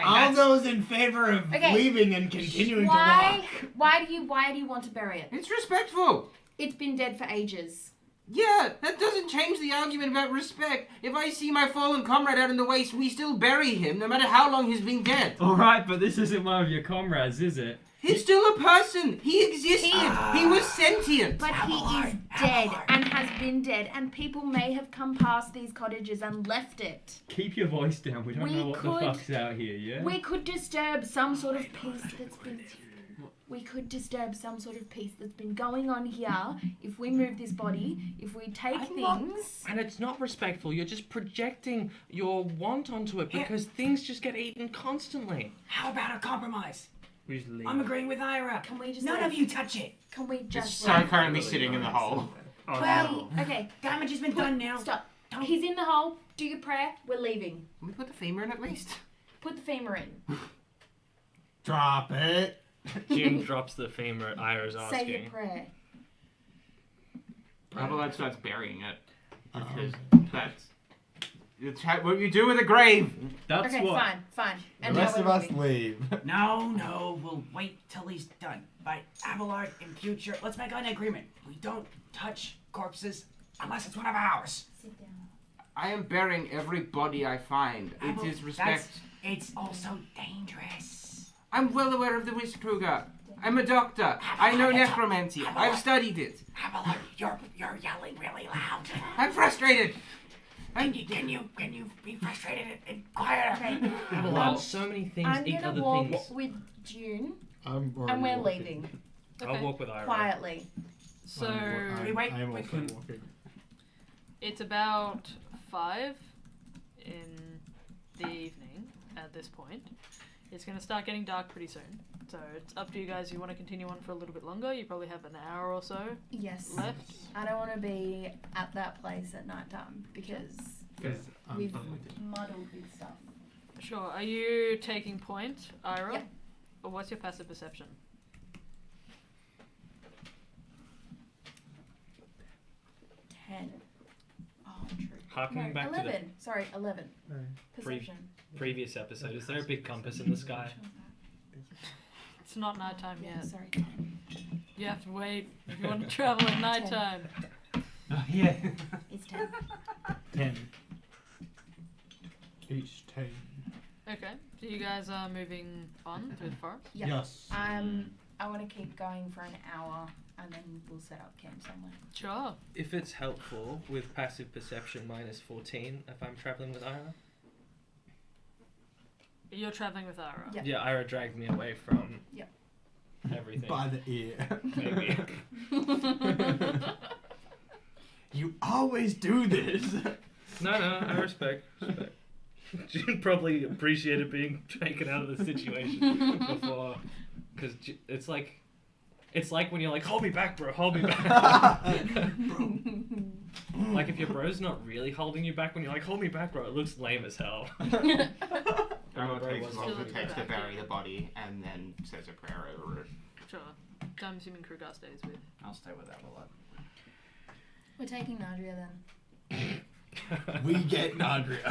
All those in favor of Okay. leaving and continuing to Why? walk. Why do you want to bury it? It's respectful. It's been dead for ages. Yeah, that doesn't change the argument about respect. If I see my fallen comrade out in the waste, we still bury him, no matter how long he's been dead. Alright, but this isn't one of your comrades, is it? He's still a person. He existed. He was sentient. But he is dead and has been dead, and people may have come past these cottages and left it. Keep your voice down. We don't We know what could- the fuck's out here, yeah? We could disturb some sort of peace that's been. We could disturb some sort of peace that's been going on here if we move this body, if we take things. And it's not respectful. You're just projecting your want onto it because things just get eaten constantly. How about a compromise? We just leave. I'm agreeing with Ira. Can we just None let- of you touch it. Can we It's just so let- currently sitting in the hole. Oh, Well, okay. Damage has been done now. Stop. He's in the hole. Do your prayer. We're leaving. Can we put the femur in at least? Put the femur in. Drop it. Jim drops the femur at Ira's Say your asking. prayer. Avalanche starts burying it. Because that's what you do with a grave. That's Okay, what. fine. The And rest now of we're us leaving. leave. No, we'll wait till he's done. But Abelard, in future, let's make an agreement. We don't touch corpses unless it's one of ours. Sit down. I am burying every body I find. It Abel, is respect. It's also dangerous. I'm well aware of the Wistkruger. I'm a doctor. I know necromancy. I've studied it. Abelard, you're yelling really loud. I'm frustrated. Can you be frustrated and quieter? Okay. Abelard, so many things I'm eat gonna other walk things. with June, I'm and we're leaving Okay. I'll walk with Ira. quietly. So, wait, I am wait. also walking. it's about 5 in the evening at this point. It's going to start getting dark pretty soon. So it's up to you guys. If you want to continue on for a little bit longer, you probably have an hour or so Yes. left. I don't want to be at that place at night time because we've muddled with stuff. Sure. Are you taking point, Ira? Yep. Or what's your passive perception? harkening No, back 11. Sorry, 11. No. Perception. to the previous episode, is there a big compass in the sky? It's not nighttime Yeah, yet. sorry. You have to wait if you want to travel at nighttime. Oh, yeah. It's 10. 10. Each 10. Okay, so you guys are moving on through the forest? Yeah. Yes. I want to keep going for an hour and then we'll set up camp somewhere. Sure. If it's helpful, with passive perception minus 14 if I'm traveling with Ira. You're traveling with Ara. Yeah. Yeah, Ira dragged me away from Yeah. everything. By the ear. Maybe. You always do this. No, I respect. June probably appreciated being taken out of the situation before, because it's like when you're like, hold me back, bro, hold me back. Like if your bro's not really holding you back when you're like, hold me back, bro, it looks lame as hell. Grandma Bro takes was longer still takes to back. bury the body and then says a prayer over it. Sure. I'm assuming Krugar stays with. I'll stay with that a lot. We're taking Nadria then. We get Nadria.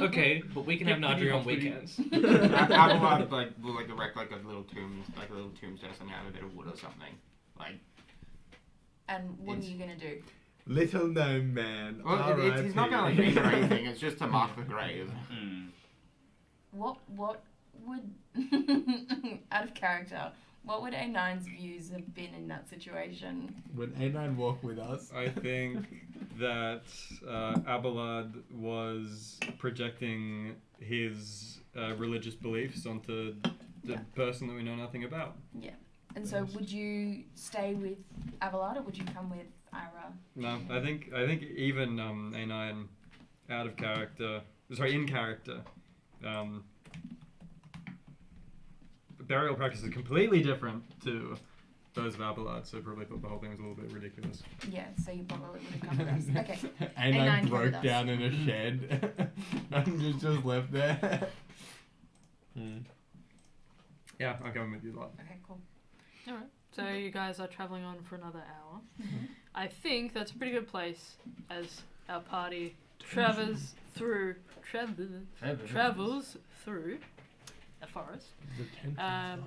Okay, but we can have Nadria on weekends. Avalon will erect like a little tombstone something out of a bit of wood or something. Like And what are It's- you going to do? Little known man. he's not gonna R.I.P. leave or anything, it's just to mark the grave. What would, out of character, what would A9's views have been in that situation? Would A9 walk with us? I think that Abelard was projecting his religious beliefs onto the Yeah. person that we know nothing about. And so would you stay with Avalad or would you come with Ira? No, I think even A9 in character, burial practice is completely different to those of Abelard, so probably thought the whole thing was a little bit ridiculous. Yeah, so you probably would have come with us. Okay. A9 A9 come broke with us. down in a shed and just left there. Yeah, I'm coming with you lot. Okay, cool. Alright. So you guys are traveling on for another hour. Mm-hmm. I think that's a pretty good place as our party travels through a forest. The tension.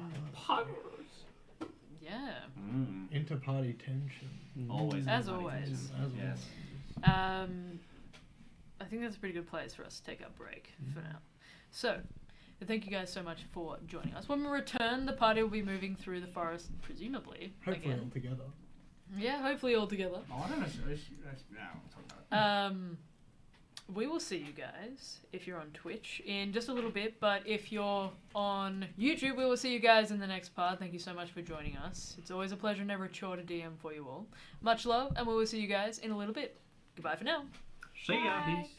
Yeah. Inter-party tension. Always. As everybody always. does. Yes. I think that's a pretty good place for us to take our break for now. So, thank you guys so much for joining us. When we return, the party will be moving through the forest, presumably. Hopefully again. all together. Yeah, hopefully all together. Oh, I don't know. We'll talk about it. We will see you guys if you're on Twitch in just a little bit, but if you're on YouTube, we will see you guys in the next part. Thank you so much for joining us. It's always a pleasure, never a chore to DM for you all. Much love, and we will see you guys in a little bit. Goodbye for now. See ya. Bye. Peace.